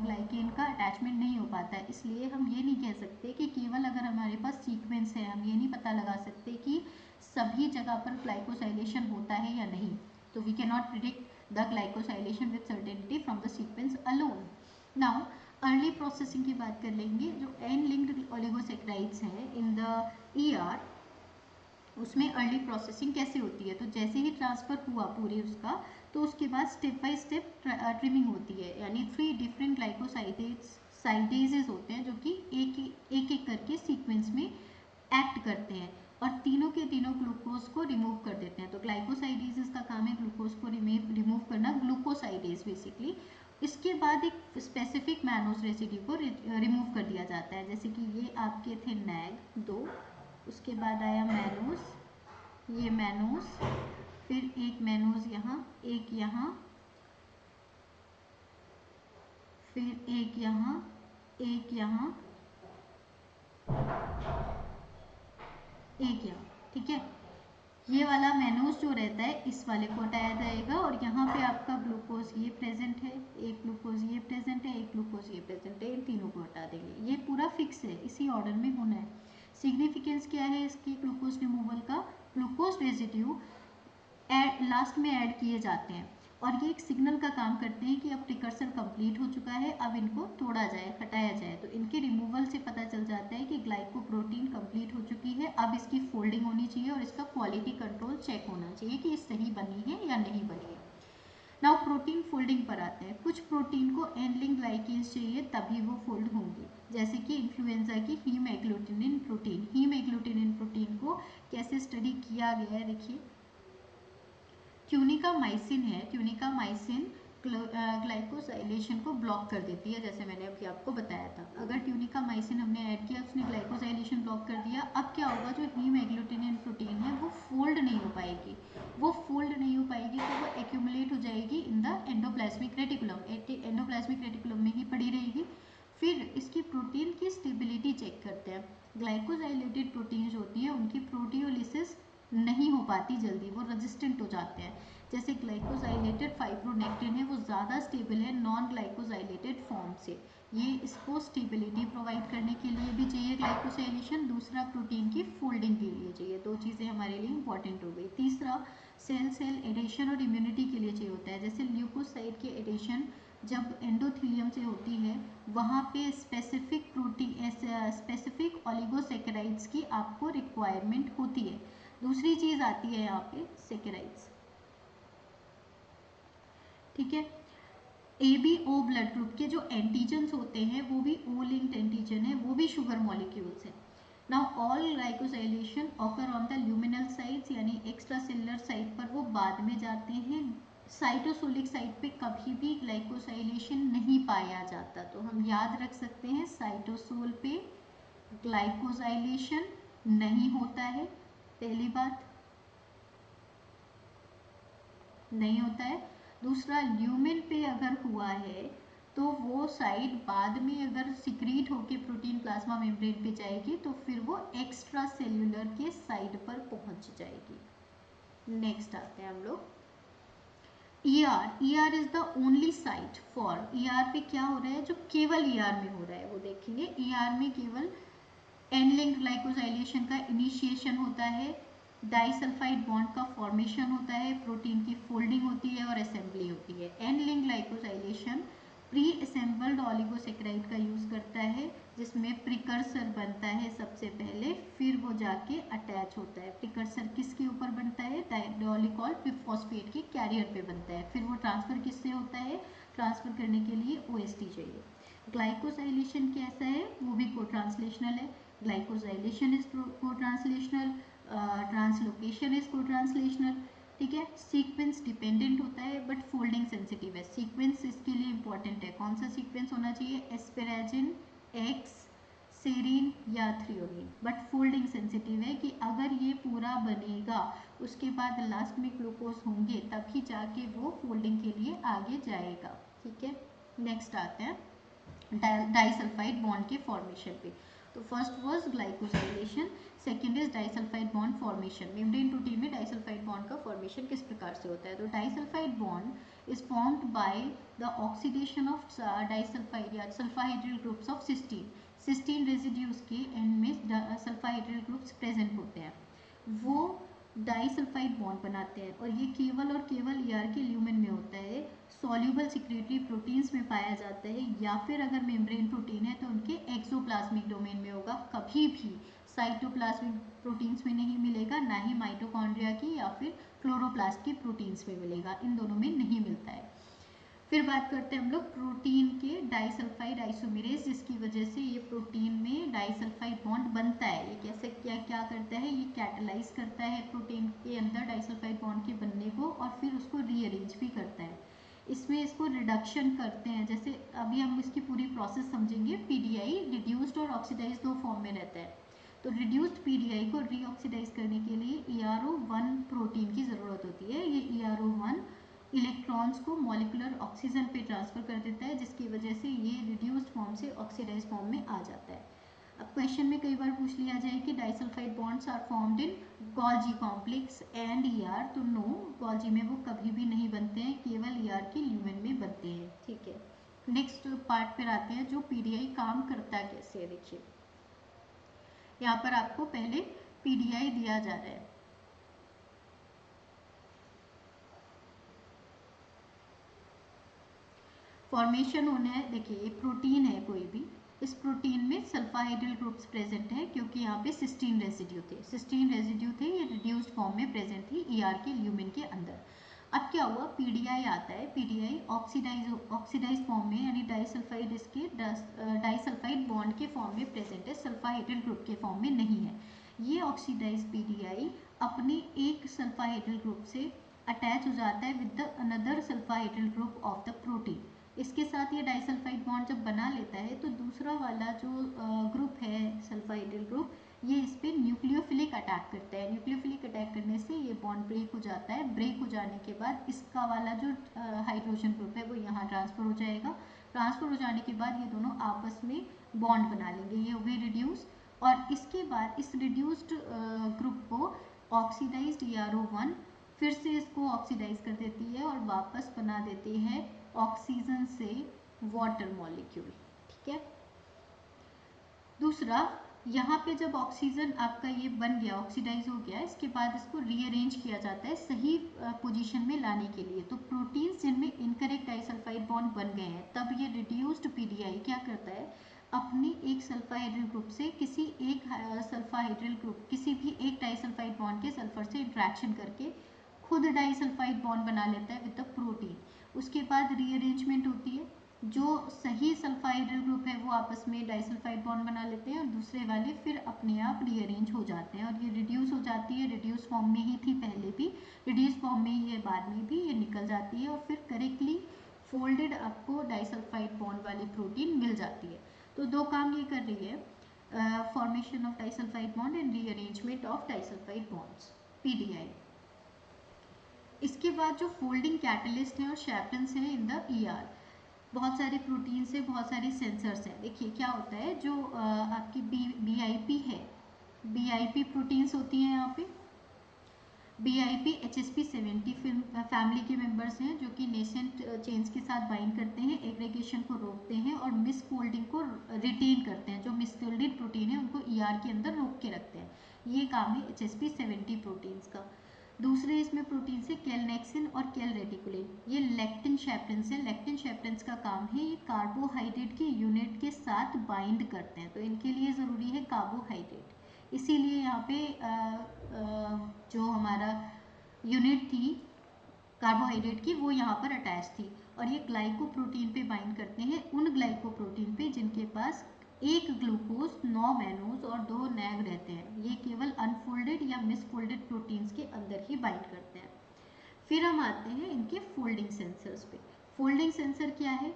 ग्लाइकेन का अटैचमेंट नहीं हो पाता है। इसलिए हम ये नहीं कह सकते कि केवल अगर हमारे पास सीक्वेंस है, हम ये नहीं पता लगा सकते कि सभी जगह पर ग्लाइकोसाइलेशन होता है या नहीं। तो we can not predict the glycosylation with certainty from the sequence alone. Now early processing की बात कर लेंगे। जो एन लिंक्ड ओलिगोसेकेराइड्स हैं इन द ईआर, उसमें अर्ली प्रोसेसिंग कैसे होती है। तो जैसे ही ट्रांसफ़र हुआ पूरे उसका, तो उसके बाद स्टेप बाय स्टेप ट्रिमिंग होती है, यानी 3 डिफरेंट ग्लाइकोसाइडेजेस होते हैं जो कि एक करके सीक्वेंस में एक्ट करते हैं, और तीनों के तीनों ग्लूकोज को रिमूव कर देते हैं। तो ग्लाइकोसाइडेज का काम है ग्लूकोज को रिमूव करना, ग्लूकोसाइडेज बेसिकली। इसके बाद एक स्पेसिफिक मैनोस रेसिड्यू को रिमूव कर दिया जाता है, जैसे कि ये आपके थे नैग 2, उसके बाद आया मैनोस, ये मैनोस, फिर एक मैनोस यहाँ, एक यहाँ, फिर एक यहाँ, एक यहाँ, एक यहाँ। ठीक है, ये वाला मैनोस जो रहता है इस वाले को हटाया जाएगा, और यहाँ पे आपका ग्लूकोज ये प्रेजेंट है, एक ग्लूकोज ये प्रेजेंट है, एक ग्लूकोज ये प्रेजेंट है, इन तीनों को हटा देंगे। ये पूरा फिक्स है, इसी ऑर्डर में होना है। सिग्निफिकेंस क्या है इसकी ग्लूकोज रिमूवल का, ग्लूकोज रेजिड्यू लास्ट में ऐड किए जाते हैं, और ये एक सिग्नल का काम करते हैं कि अब प्रिकर्सर कंप्लीट हो चुका है, अब इनको तोड़ा जाए, हटाया जाए। तो इनके रिमूवल से पता चल जाता है कि ग्लाइकोप्रोटीन कंप्लीट हो चुकी है, अब इसकी फोल्डिंग होनी चाहिए, और इसका क्वालिटी कंट्रोल चेक होना चाहिए कि ये सही बनी है या नहीं बनी है। नाउ प्रोटीन फोल्डिंग पर आते हैं। कुछ प्रोटीन को एन लिंक्ड ग्लाइकेन्स चाहिए तभी वो फोल्ड होंगी, जैसे कि इन्फ्लुएंजा की hemagglutinin protein. Hemagglutinin protein को कैसे स्टडी किया गया है, देखिए ट्यूनिकामाइसिन है, ट्यूनिकामाइसिन ग्लाइकोसाइलेशन को ब्लॉक कर देती है, जैसे मैंने अभी आपको बताया था। अगर ट्यूनिकामाइसिन हमने ऐड किया, उसने ग्लाइकोसाइलेशन ब्लॉक कर दिया, अब क्या होगा, जो हीम एग्लूटिनिन प्रोटीन है वो फोल्ड नहीं हो पाएगी। वो फोल्ड नहीं हो पाएगी तो वो एक्यूमुलेट हो जाएगी in the endoplasmic reticulum, endoplasmic reticulum में ही पड़ी रहेगी। फिर इसकी प्रोटीन की स्टेबिलिटी चेक करते हैं। ग्लाइकोसाइलेटेड प्रोटीन्स होती हैं, उनकी प्रोटियोलिसिस नहीं हो पाती जल्दी, वो रेजिस्टेंट हो जाते हैं। जैसे ग्लाइकोसाइलेटेड फाइब्रोनेक्टिन है, वो ज़्यादा स्टेबल है नॉन ग्लाइकोसाइलेटेड फॉर्म से। ये इसको स्टेबिलिटी प्रोवाइड करने के लिए भी चाहिए ग्लाइकोसाइलेशन, दूसरा प्रोटीन की फोल्डिंग के लिए चाहिए। दो चीज़ें हमारे लिए इंपॉर्टेंट हो गई। तीसरा सेल सेल एडेशन और इम्यूनिटी के लिए चाहिए होता है। जैसे ल्यूकोसाइड के एडेशन जब एंडोथीलियम से होती है, वहाँ पे स्पेसिफिक प्रोटीन, स्पेसिफिक ऑलिगोसेकेराइड्स की आपको रिक्वायरमेंट होती है। दूसरी चीज़ आती है यहाँ पे सेकेराइड्स, ठीक है। A B O blood group के जो एंटीजन्स होते हैं वो भी ओ लिंक्ड एंटीजन है, वो भी शुगर मॉलिक्यूल्स है। Now all glycosylation occur on the luminal sites, यानी एक्स्ट्रा सेलुलर साइट पर वो बाद में जाते हैं। साइटोसोलिक साइट पे कभी भी ग्लाइकोसाइलेशन नहीं पाया जाता, तो हम याद रख सकते हैं साइटोसोल पे ग्लाइकोसाइलेशन नहीं होता है, पहली बात नहीं होता है। दूसरा, ल्यूमिन पे अगर हुआ है तो वो साइट बाद में अगर सिक्रीट होके प्रोटीन प्लाज्मा मेम्ब्रेन पे जाएगी तो फिर वो एक्स्ट्रा सेल्यूलर के साइड पर पहुंच जाएगी। नेक्स्ट आते हैं हम लोग ER। ER is the only site for, ER पे क्या हो रहा है, जो केवल ER में हो रहा है वो देखेंगे। ER में केवल एन लिंक्ड ग्लाइकोसाइलेशन का इनिशिएशन होता है, डाइसल्फाइड बॉन्ड का फॉर्मेशन होता है, प्रोटीन की फोल्डिंग होती है और असेंबली होती है। N link glycosylation pre assembled oligosaccharide का यूज करता है, जिसमें प्रिकर्सर बनता है सबसे पहले, फिर वो जाके अटैच होता है। प्रिकर्सर किसके ऊपर बनता है, डाइऑलिकॉल फॉस्फेट के कैरियर पे बनता है। फिर वो ट्रांसफर किससे होता है, ट्रांसफर करने के लिए OST चाहिए। ग्लाइकोसाइलेशन कैसा है, वो भी को ट्रांसलेशनल है। ग्लाइकोसाइलेशन इज को ट्रांसलेशनल, ट्रांसलोकेशन इज को ट्रांसलेशनल, ठीक है। सीक्वेंस डिपेंडेंट होता है बट फोल्डिंग सेंसिटिव है। सीक्वेंस इसके लिए इंपॉर्टेंट है, कौन सा सीक्वेंस होना चाहिए, एस्पेराजिन, एक्स, सेरीन या थ्रियोनिन, बट फोल्डिंग सेंसिटिव है कि अगर ये पूरा बनेगा उसके बाद लास्ट में ग्लूकोज होंगे तभी जाके वो फोल्डिंग के लिए आगे जाएगा, ठीक है। नेक्स्ट आते हैं डाइसल्फाइड बॉन्ड के फॉर्मेशन पे। तो first was glycosylation, second is disulphide bond formation. Membrane protein में डाइसल्फाइड बॉन्ड का फॉर्मेशन किस प्रकार से होता है, तो disulphide bond is formed by the oxidation of disulphide या sulphahydryl groups of cysteine. Cysteine residues के एंड में सल्फाहाइड्रिल ग्रुप्स प्रेजेंट होते हैं, वो डाइसल्फाइड बॉन्ड बनाते हैं और ये केवल और केवल ER के ल्यूमेन में होता है। सॉल्यूबल सिक्रेटरी प्रोटीन्स में पाया जाता है, या फिर अगर मेम्ब्रेन प्रोटीन है तो उनके एक्सोप्लाज्मिक डोमेन में होगा, कभी भी साइटोप्लाज्मिक प्रोटीन्स में नहीं मिलेगा, ना ही माइटोकॉन्ड्रिया की या फिर क्लोरोप्लास्ट की प्रोटीन्स में मिलेगा, इन दोनों में नहीं मिलता है। फिर बात करते हैं हम लोग प्रोटीन के डाइसल्फाइड आइसोमेरेज, जिसकी वजह से ये प्रोटीन में डाइसल्फाइड बॉन्ड बनता है। ये कैसे क्या करता है, ये कैटलाइज करता है प्रोटीन के अंदर डाइसल्फाइड बॉन्ड के बनने को और फिर उसको रीअरेंज भी करता है। इसमें इसको रिडक्शन करते हैं, जैसे अभी हम इसकी पूरी प्रोसेस समझेंगे। PDI रिड्यूस्ड और ऑक्सीडाइज दो फॉर्म में रहता है, तो रिड्यूस्ड PDI को रीऑक्सीडाइज करने के लिए ERO1 प्रोटीन की ज़रूरत होती है। ये ERO1 इलेक्ट्रॉन्स को मॉलिकुलर ऑक्सीजन पे ट्रांसफर कर देता है, जिसकी वजह से ये रिड्यूस्ड फॉर्म से ऑक्सीडाइज फॉर्म में आ जाता है। अब क्वेश्चन में कई बार पूछ लिया जाए कि disulfide bonds are formed in Golgi complex and ER, तो नो, गोल्जी में वो कभी भी नहीं बनते हैं, केवल ER के ल्यूमेन में बनते हैं, ठीक है। नेक्स्ट पार्ट पर आते हैं, जो PDI काम करता कैसे है। देखिए यहाँ पर आपको पहले PDI दिया जा रहा है, फॉर्मेशन होना है। देखिए ये प्रोटीन है कोई भी, इस प्रोटीन में सल्फाहाइड्रिल ग्रुप्स प्रेजेंट है क्योंकि यहाँ पे सिस्टीन रेजिड्यू थे, ये रिड्यूस्ड फॉर्म में प्रेजेंट थी ER के ल्यूमेन के अंदर। अब क्या हुआ, PDI आता है, PDI ऑक्सीडाइज फॉर्म में, यानी डाइसल्फाइड इसके डाइसल्फाइड बॉन्ड के फॉर्म में प्रेजेंट है, सल्फाहाइड्रिल ग्रुप के फॉर्म में नहीं है। ये ऑक्सीडाइज PDI अपने एक सल्फाहाइड्रिल ग्रुप से अटैच हो जाता है with the another sulpha sulphahydryl group of the protein. इसके साथ ये डाइसल्फाइड बॉन्ड जब बना लेता है तो दूसरा वाला जो ग्रुप है सल्फाहाइड्रिल ग्रुप, ये इस पर न्यूक्लियोफिलिक अटैक करता है। न्यूक्लियोफिलिक अटैक करने से ये बॉन्ड ब्रेक हो जाता है। ब्रेक हो जाने के बाद इसका वाला जो हाइड्रोजन ग्रुप है वो यहाँ ट्रांसफर हो जाएगा। ट्रांसफर हो जाने के बाद ये दोनों आपस में बॉन्ड बना लेंगे, ये हो गए रिड्यूस। और इसके बाद इस रिड्यूस्ड ग्रुप को ऑक्सीडाइज्ड ERO1 फिर से इसको ऑक्सीडाइज कर देती है और वापस बना देती है ऑक्सीजन से वाटर मॉलिक्यूल। ठीक है। दूसरा, यहाँ पे जब ऑक्सीजन आपका ये बन गया, ऑक्सीडाइज हो गया, इसके बाद इसको रीअरेंज किया जाता है सही पोजीशन में लाने के लिए। तो प्रोटीन्स जिनमें इनकरेक्ट डाइसल्फाइड बॉन्ड बन गए हैं, तब ये रिड्यूस्ड PDI क्या करता है, अपने एक सल्फाहाइड्रिल ग्रुप से किसी एक सल्फाहाइड्रिल ग्रुप, किसी भी एक डाइसल्फाइड बॉन्ड के सल्फर से इंट्रैक्शन करके खुद डाइसल्फाइड बॉन्ड बना लेता है विद द प्रोटीन। उसके बाद रीअरेंजमेंट होती है, जो सही सल्फाहाइड्रिल ग्रुप है वो आपस में डाइसल्फाइड बॉन्ड बना लेते हैं और दूसरे वाले फिर अपने आप रीअरेंज हो जाते हैं और ये रिड्यूस हो जाती है। रिड्यूस फॉर्म में ही थी पहले भी, रिड्यूस फॉर्म में ही है बाद में भी, ये निकल जाती है और फिर करेक्टली फोल्डेड आपको डाइसल्फाइड बॉन्ड वाली प्रोटीन मिल जाती है। तो दो काम ये कर रही है, formation of disulphide bond and rearrangement of disulphide bonds, PDI। इसके बाद जो फोल्डिंग कैटलिस्ट है और शेफरन्स है इन द ER, बहुत सारे प्रोटीन्स है, बहुत सारे सेंसर्स हैं। देखिए क्या होता है, जो आपकी BIP है, BIP प्रोटीन्स होती हैं यहाँ पे। BIP HSP70 फैमिली के मेंबर्स हैं जो कि नेसेंट चेन्स के साथ बाइंड करते हैं, एग्रीगेशन को रोकते हैं और मिसफोल्डिंग को रिटेन करते हैं। जो मिसफोल्डेड प्रोटीन है उनको ER के अंदर रोक के रखते हैं। ये काम है HSP70 प्रोटीन्स का। दूसरे इसमें प्रोटीन से कैलनेक्सिन और कैल रेटिकुलिन, ये लेक्टिन शेफरन्स है। लेक्टिन शेफरन्स का काम है ये कार्बोहाइड्रेट के यूनिट के साथ बाइंड करते हैं, तो इनके लिए ज़रूरी है कार्बोहाइड्रेट। इसीलिए यहाँ पे जो हमारा यूनिट थी कार्बोहाइड्रेट की वो यहाँ पर अटैच थी और ये ग्लाइकोप्रोटीन पे बाइंड करते हैं, उन ग्लाइकोप्रोटीन पे जिनके पास एक ग्लूकोज, 9 मैनोज और 2 नैग रहते हैं। ये केवल अनफोल्डेड या मिसफोल्डेड प्रोटीन्स के अंदर ही बाइंड करते हैं। फिर हम आते हैं इनके फोल्डिंग सेंसर्स पे। फोल्डिंग सेंसर क्या है?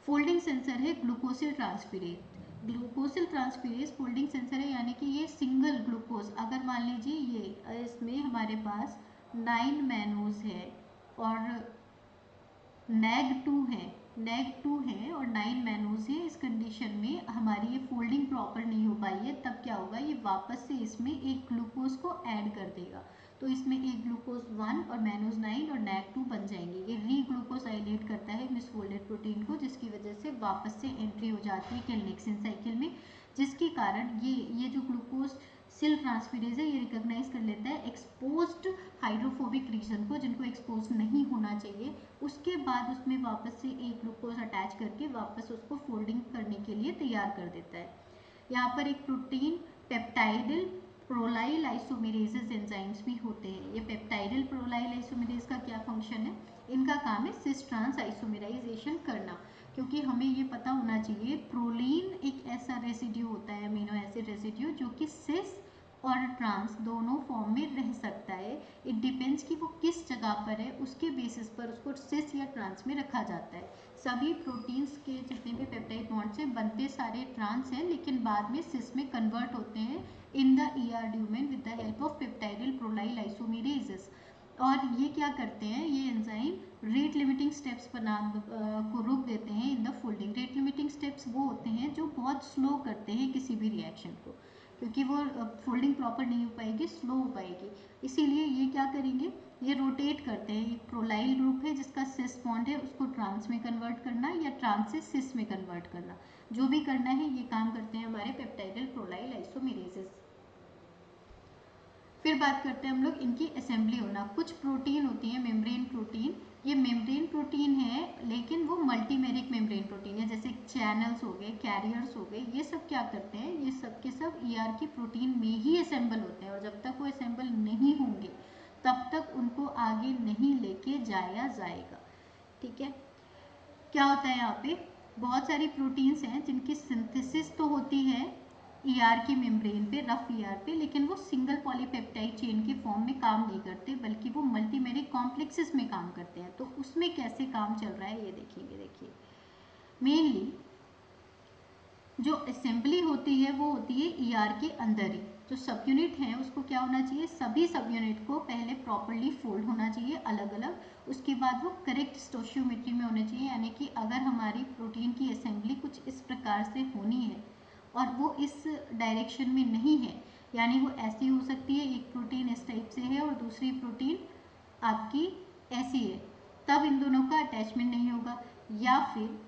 फोल्डिंग सेंसर है glucosyl transferase. Glucosyl transferase folding sensor है, यानी कि ये सिंगल ग्लूकोज, अगर मान लीजिए ये इसमें हमारे पास 9 मैनोज है और नैग 2 है और 9 मैनोज है, इस कंडीशन में हमारी ये फोल्डिंग प्रॉपर नहीं हो पाई है, तब क्या होगा, ये वापस से इसमें एक ग्लूकोज को ऐड कर देगा। तो इसमें एक ग्लूकोज 1 और मैनोज 9 और नैग 2 बन जाएंगे। ये रीग्लूकोसाइलेट करता है मिसफोल्डेड प्रोटीन को, जिसकी वजह से वापस से एंट्री हो जाती है कैलनेक्सिन साइकिल में, जिसके कारण ये जो ग्लूकोज सिल ट्रांसफेरेज है ये रिकॉग्नाइज कर लेता है एक्सपोज्ड हाइड्रोफोबिक रीजन को, जिनको एक्सपोज नहीं होना चाहिए। उसके बाद उसमें वापस से एक ग्लूकोज अटैच करके वापस उसको फोल्डिंग करने के लिए तैयार कर देता है। यहाँ पर एक प्रोटीन पेप्टाइडिल प्रोलाइल आइसोमेरेजेस एंजाइम्स भी होते हैं। ये पेप्टाइडिल प्रोलाइल आइसोमेरेज का क्या फंक्शन है? इनका काम है सिस ट्रांस आइसोमेराइजेशन करना, क्योंकि हमें ये पता होना चाहिए प्रोलीन एक ऐसा रेसिड्यू होता है, अमीनो एसिड रेसिड्यू, जो कि सिस और ट्रांस दोनों फॉर्म में रह सकता है। इट डिपेंड्स कि वो किस जगह पर है, उसके बेसिस पर उसको सिस या ट्रांस में रखा जाता है। सभी प्रोटीन्स के जितने भी पेप्टाइड बॉन्ड्स हैं बनते सारे ट्रांस हैं, लेकिन बाद में सिस में कन्वर्ट होते हैं in the ER domain with the help of peptidyl prolyl isomerases. और ये क्या करते हैं, ये एंजाइम रेट लिमिटिंग स्टेप्स को रोक देते हैं in the folding. Rate limiting steps वो होते हैं जो बहुत स्लो करते हैं किसी भी रिएक्शन को, क्योंकि वो फोल्डिंग प्रॉपर नहीं हो पाएगी, स्लो हो पाएगी। इसीलिए ये क्या करेंगे, ये रोटेट करते हैं। एक प्रोलाइल ग्रुप है जिसका सिस बॉन्ड है, उसको ट्रांस में कन्वर्ट करना या ट्रांस से सिस में कन्वर्ट करना, जो भी करना है ये काम करते हैं हमारे पेप्टाइडिल प्रोलाइल आइसोमेरेजेस। फिर बात करते हैं हम लोग इनकी असेंबली होना। कुछ प्रोटीन होती है मेम्ब्रेन प्रोटीन, ये मेम्ब्रेन प्रोटीन है लेकिन वो मल्टीमेरिक मेम्ब्रेन प्रोटीन है, जैसे चैनल्स हो गए, कैरियर्स हो गए, ये सब क्या करते हैं, ये सब के सब ER की प्रोटीन में ही असेंबल होते हैं और जब तक वो असेंबल नहीं होंगे तब तक उनको आगे नहीं लेके जाया जाएगा। ठीक है। क्या होता है यहाँ पे, बहुत सारी प्रोटीन्स हैं जिनकी सिंथेसिस तो होती है ER की मेम्ब्रेन पे, रफ ER पे, लेकिन वो सिंगल पॉलीपेप्टाइड चेन के फॉर्म में काम नहीं करते, बल्कि वो मल्टीमेरिक कॉम्प्लेक्सेस में काम करते हैं। तो उसमें कैसे काम चल रहा है ये देखेंगे। देखिए, मेनली जो असेंबली होती है वो होती है ER के अंदर ही। जो सब यूनिट है उसको क्या होना चाहिए, सभी सब यूनिट को पहले प्रॉपरली फोल्ड होना चाहिए अलग अलग, उसके बाद वो करेक्ट स्टोशियोमेट्री में होने चाहिए। यानी कि अगर हमारी प्रोटीन की असेंबली कुछ इस प्रकार से होनी है और वो इस डायरेक्शन में नहीं है, यानी वो ऐसी हो सकती है, एक प्रोटीन इस टाइप से है और दूसरी प्रोटीन आपकी ऐसी है, तब इन दोनों का अटैचमेंट नहीं होगा। या फिर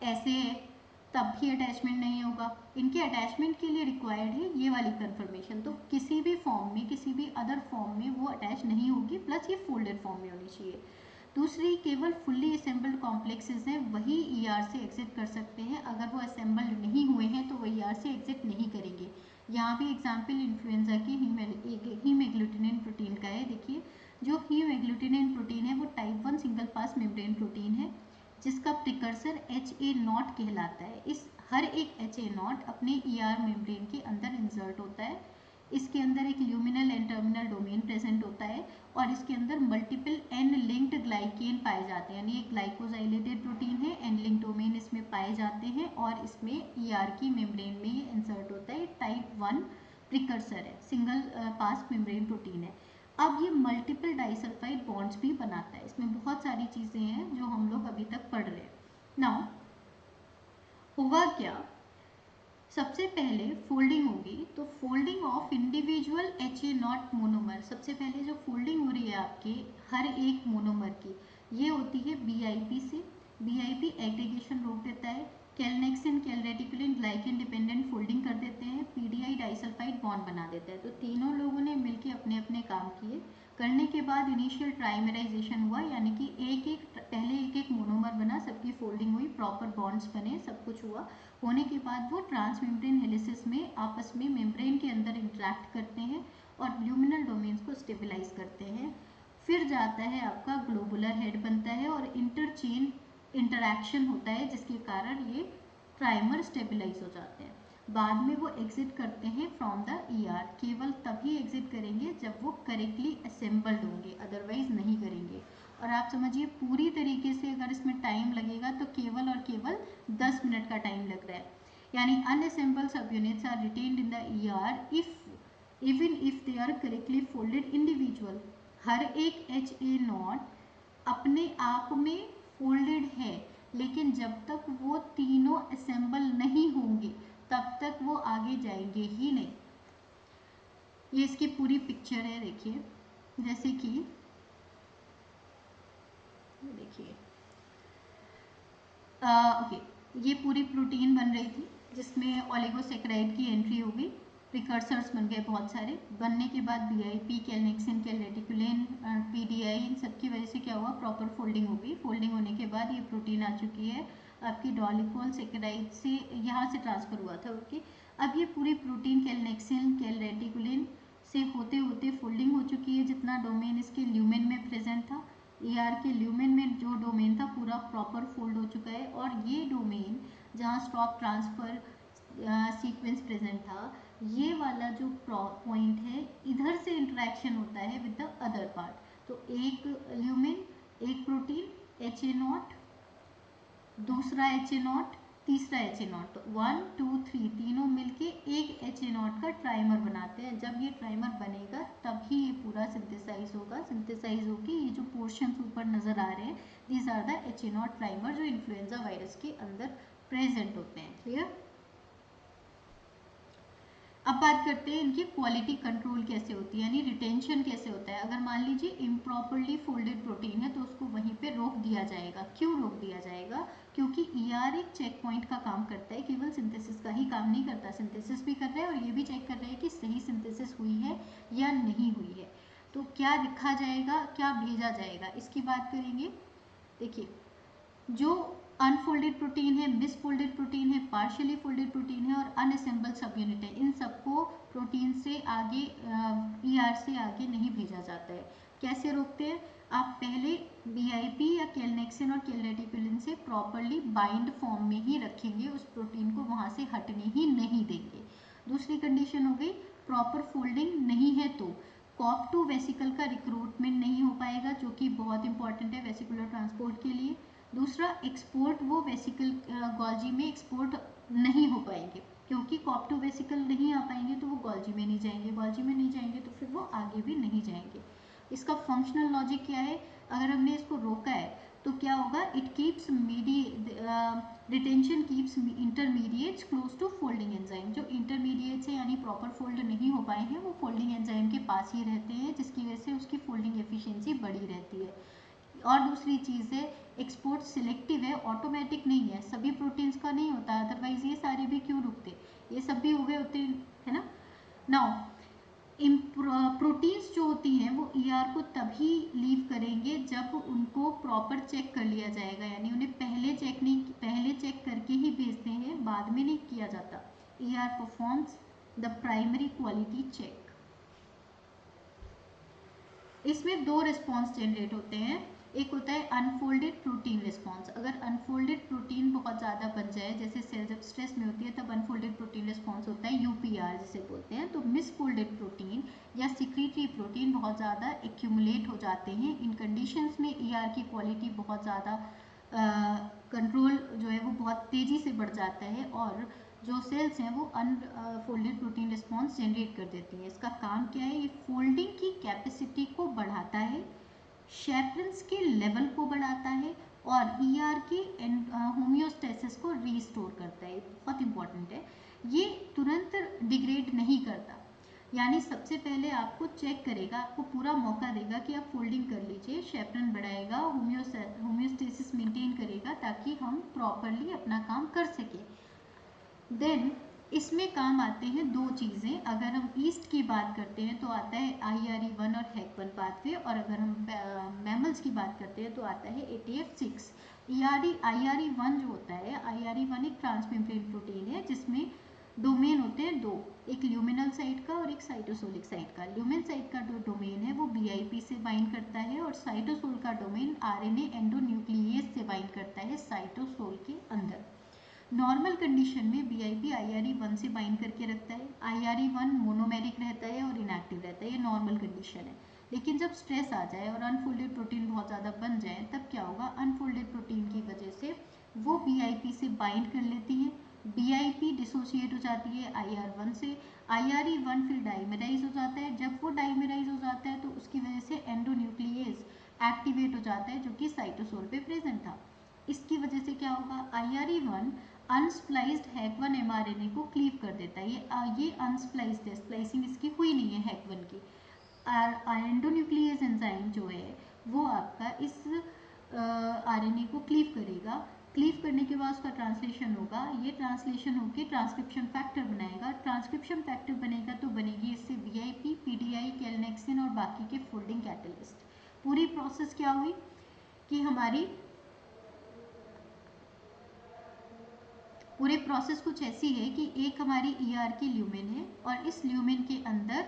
ऐसे है तब भी अटैचमेंट नहीं होगा। इनके अटैचमेंट के लिए रिक्वायर्ड है ये वाली कन्फर्मेशन। तो किसी भी फॉर्म में, किसी भी अदर फॉर्म में वो अटैच नहीं होगी, प्लस ये फोल्डेड फॉर्म में होनी चाहिए। दूसरी, केवल फुल्ली असेंबल्ड कॉम्प्लेक्सेस हैं वही ER से एग्जिट कर सकते हैं। अगर वो असेंबल्ड नहीं हुए हैं तो वो ER से एग्जिट नहीं करेंगे। यहाँ भी एग्जाम्पल इन्फ्लुएंजा की हीम एग्लूटिनिन प्रोटीन का है। देखिए, जो हीम एग्लूटिनिन प्रोटीन है वो type 1 single pass membrane protein है, जिसका प्रिकर्सर HA0 कहलाता है। इस हर एक HA0 अपने ER मेम्ब्रेन के अंदर इंसर्ट होता है। इसके अंदर एक luminal and terminal domain present होता है और इसके अंदर मल्टीपल एन लिंक्ड ग्लाइकेन पाए जाते हैं, यानी एक ग्लाइकोजाइलेटेड प्रोटीन है, एन लिंक डोमेन इसमें पाए जाते हैं और इसमें ER की मेम्ब्रेन में ये इंसर्ट होता है। टाइप 1 प्रिकर्सर है, सिंगल पास मेम्ब्रेन प्रोटीन है। अब ये मल्टीपल डाइसल्फाइड बॉन्ड्स भी बनाता है। इसमें बहुत सारी चीज़ें हैं जो हम लोग अभी तक पढ़ रहे हैं। नाउ होगा क्या, सबसे पहले फोल्डिंग होगी, तो folding of individual HA0 monomer, सबसे पहले जो फोल्डिंग हो रही है आपके हर एक मोनोमर की, ये होती है BIP से। BIP एग्रीगेशन रोक देता है, कैलनेक्सिन कैलरेटिकुलिन ग्लाइकेन डिपेंडेंट फोल्डिंग कर देते हैं, PDI डाइसल्फाइड बॉन्ड बना देता है। तो तीनों लोगों ने मिलकर अपने अपने काम किए, करने के बाद इनिशियल ट्राइमराइजेशन हुआ, यानी कि पहले एक एक मोनोमर बना, सबकी फोल्डिंग हुई, प्रॉपर बॉन्ड्स बने, सब कुछ हुआ। होने के बाद वो ट्रांसमेम्ब्रेन हेलिसिस में आपस में मेम्ब्रेन के अंदर इंटरेक्ट करते हैं और ल्यूमिनल डोमेन्स को स्टेबलाइज करते हैं। फिर जाता है आपका ग्लोबुलर हेड बनता है और इंटरचेन इंटरैक्शन होता है, जिसके कारण ये ट्राइमर स्टेबलाइज हो जाते हैं। बाद में वो एग्जिट करते हैं फ्रॉम द ER। केवल तभी एग्जिट करेंगे जब वो करेक्टली असेंबल्ड होंगे, अदरवाइज नहीं करेंगे। और आप समझिए पूरी तरीके से अगर इसमें टाइम लगेगा तो केवल और केवल 10 मिनट का टाइम लग रहा है। यानी unassembled subunits are retained in the ER even if they are correctly folded individual. हर एक HA0 अपने आप में फोल्डेड है, लेकिन जब तक वो तीनों असेंबल नहीं होंगे तब तक वो आगे जाएंगे ही नहीं। ये इसकी पूरी पिक्चर है। देखिए, जैसे कि देखिए ओके, ये पूरी प्रोटीन बन रही थी जिसमें ओलिगोसेक्राइड की एंट्री हो गई, प्रिकर्सर्स बन गए बहुत सारे। बनने के बाद BIP कैलनेक्सिन कैलरेटिकुलिन PDI, इन सब की वजह से क्या हुआ, प्रॉपर फोल्डिंग हो गई। फोल्डिंग होने के बाद ये प्रोटीन आ चुकी है आपकी डॉलिकोल सेक्राइड से, यहाँ से ट्रांसफर हुआ था। ओके, अब ये पूरी प्रोटीन कैलनेक्सिन कैलरेटिकुलिन से होते होते फोल्डिंग हो चुकी है। जितना डोमेन इसके ल्यूमेन में प्रेजेंट था, ER के ल्यूमेन में जो डोमेन था पूरा प्रॉपर फोल्ड हो चुका है। और ये डोमेन जहाँ स्टॉप ट्रांसफर सीक्वेंस प्रेजेंट था, ये वाला जो पॉइंट है, इधर से इंटरेक्शन होता है विद द अदर पार्ट। तो एक ल्यूमेन, एक प्रोटीन HA0, दूसरा HA0, तीसरा HA0, तो 1 2 3 तीनों मिलके एक HA0 का ट्राइमर बनाते हैं। जब ये ट्राइमर बनेगा तभी ये पूरा सिंथेसाइज होगा। सिंथेसाइज होके ये जो पोर्शंस ऊपर नजर आ रहे हैं, these are the HA0 trimer जो इन्फ्लुएंजा वायरस के अंदर प्रेजेंट होते हैं। क्लियर। अब बात करते हैं इनकी क्वालिटी कंट्रोल कैसे होती है, यानी रिटेंशन कैसे होता है। अगर मान लीजिए इम्प्रॉपरली फोल्डेड प्रोटीन है तो उसको वहीं पे रोक दिया जाएगा। क्यों रोक दिया जाएगा, क्योंकि ER एक चेक पॉइंट का काम करता है, केवल सिंथेसिस का ही काम नहीं करता, सिंथेसिस भी कर रहा है और ये भी चेक कर रहा है कि सही सिंथेसिस हुई है या नहीं हुई है। तो क्या लिखा जाएगा, क्या भेजा जाएगा, इसकी बात करेंगे। देखिए, जो अनफोल्डेड प्रोटीन है, मिसफोल्डेड प्रोटीन है, पार्शियली फोल्डेड प्रोटीन है और अनअसेंबल्ड सब यूनिट है, इन सबको प्रोटीन से आगे ER से आगे नहीं भेजा जाता है। कैसे रोकते हैं? आप पहले BIP या केलनेक्सिन और केलनेटिकुलिन से प्रॉपरली बाइंड फॉर्म में ही रखेंगे, उस प्रोटीन को वहाँ से हटने ही नहीं देंगे। दूसरी कंडीशन हो गई प्रॉपर फोल्डिंग नहीं है तो COP2 वेसिकल का रिक्रूटमेंट नहीं हो पाएगा, जो कि बहुत इंपॉर्टेंट है वेसिकुलर ट्रांसपोर्ट के लिए। दूसरा, एक्सपोर्ट वो वेसिकल गोल्जी में एक्सपोर्ट नहीं हो पाएंगे, क्योंकि COP2 वेसिकल नहीं आ पाएंगे तो वो गोल्जी में नहीं जाएंगे, गोल्जी में नहीं जाएंगे तो फिर वो आगे भी नहीं जाएंगे। इसका फंक्शनल लॉजिक क्या है? अगर हमने इसको रोका है तो क्या होगा? It keeps retention keeps intermediates close to folding enzyme. जो इंटरमीडिएट्स है यानी प्रॉपर फोल्ड नहीं हो पाए हैं, वो फोल्डिंग एंजाइम के पास ही रहते हैं, जिसकी वजह से उसकी फोल्डिंग एफिशिएंसी बढ़ी रहती है। और दूसरी चीज़ है, एक्सपोर्ट सिलेक्टिव है, ऑटोमेटिक नहीं है, सभी प्रोटीन्स का नहीं होता, अदरवाइज ये सारे भी क्यों रुकते, ये सब भी हो गए होते है ना। नाउ प्रोटीन्स जो होती हैं वो ER को तभी लीव करेंगे जब उनको प्रॉपर चेक कर लिया जाएगा, यानी उन्हें पहले चेक करके ही भेजते हैं, बाद में नहीं किया जाता। ER performs the primary quality check. इसमें दो रिस्पॉन्स जनरेट होते हैं, एक होता है अनफोल्डेड प्रोटीन रिस्पॉन्स। अगर अनफोल्डेड प्रोटीन बहुत ज़्यादा बन जाए, जैसे सेल जब स्ट्रेस में होती है तब अनफोल्डेड प्रोटीन रिस्पॉन्स होता है, UPR जिसे बोलते हैं। तो मिसफोल्डेड प्रोटीन या सिक्रीटरी प्रोटीन बहुत ज़्यादा एक्यूमुलेट हो जाते हैं। इन कंडीशंस में ER की क्वालिटी बहुत ज़्यादा कंट्रोल जो है वो बहुत तेज़ी से बढ़ जाता है, और जो सेल्स हैं वो अनफोल्डेड प्रोटीन रिस्पॉन्स जनरेट कर देती हैं। इसका काम क्या है? ये फोल्डिंग की कैपेसिटी को बढ़ाता है, शेफरन्स के लेवल को बढ़ाता है, और ER की होम्योस्टेसिस को रीस्टोर करता है। बहुत इंपॉर्टेंट है, ये तुरंत डिग्रेड नहीं करता, यानी सबसे पहले आपको चेक करेगा, आपको पूरा मौका देगा कि आप फोल्डिंग कर लीजिए, शेफरन बढ़ाएगा, होम्योस्टेसिस मेंटेन करेगा, ताकि हम प्रॉपरली अपना काम कर सकें। देन इसमें काम आते हैं दो चीज़ें। अगर हम ईस्ट की बात करते हैं तो आता है IRE1 और HEC1 पाथवे, और अगर हम मैमल्स की बात करते हैं तो आता है ATF6। IRE1 जो होता है, IRE1 एक ट्रांसमेम्ब्रेन प्रोटीन है जिसमें डोमेन होते हैं दो, एक ल्यूमिनल साइट का और एक साइटोसोलिक साइट का। ल्यूमिनल साइट का जो डोमेन है वो BIP से बाइंड करता है, और साइटोसोल का डोमेन RNA एंडोन्यूक्लियेज से बाइंड करता है साइटोसोल के अंदर। नॉर्मल कंडीशन में BIP IRE1 से बाइंड करके रखता है, IRE1 मोनोमेरिक रहता है और इनएक्टिव रहता है, ये नॉर्मल कंडीशन है। लेकिन जब स्ट्रेस आ जाए और अनफोल्डेड प्रोटीन बहुत ज़्यादा बन जाए, तब क्या होगा? अनफोल्डेड प्रोटीन की वजह से वो BIP से बाइंड कर लेती है, BIP डिसोशिएट हो जाती है IR1 से, IRE1 फिर डाइमेराइज हो जाता है। जब वो डाइमेराइज हो जाता है तो उसकी वजह से एंडोन्यूक्लियेज एक्टिवेट हो जाता है, जो कि साइटोसोल पे प्रेजेंट था। इसकी वजह से क्या होगा? IRE1 अनस्प्लाइस्ड HEC1 mRNA को क्लीव कर देता है। ये अनस्प्लाइस्ड है, स्प्लाइसिंग इसकी हुई नहीं है HEC1 की। एंडोन्यूक्लियेज एंजाइम जो है वो आपका इस RNA को क्लीव करेगा। क्लीव करने के बाद उसका ट्रांसलेशन होगा, ये ट्रांसलेशन होकर ट्रांसक्रिप्शन फैक्टर बनाएगा। ट्रांसक्रिप्शन फैक्टर बनेगा तो बनेगी इससे VIP, PDI, केलनेक्सिन और बाकी के फोल्डिंग कैटलिस्ट। पूरी प्रोसेस क्या हुई कि हमारी पूरे प्रोसेस कुछ ऐसी है कि एक हमारी ER की ल्यूमेन है, और इस ल्यूमेन के अंदर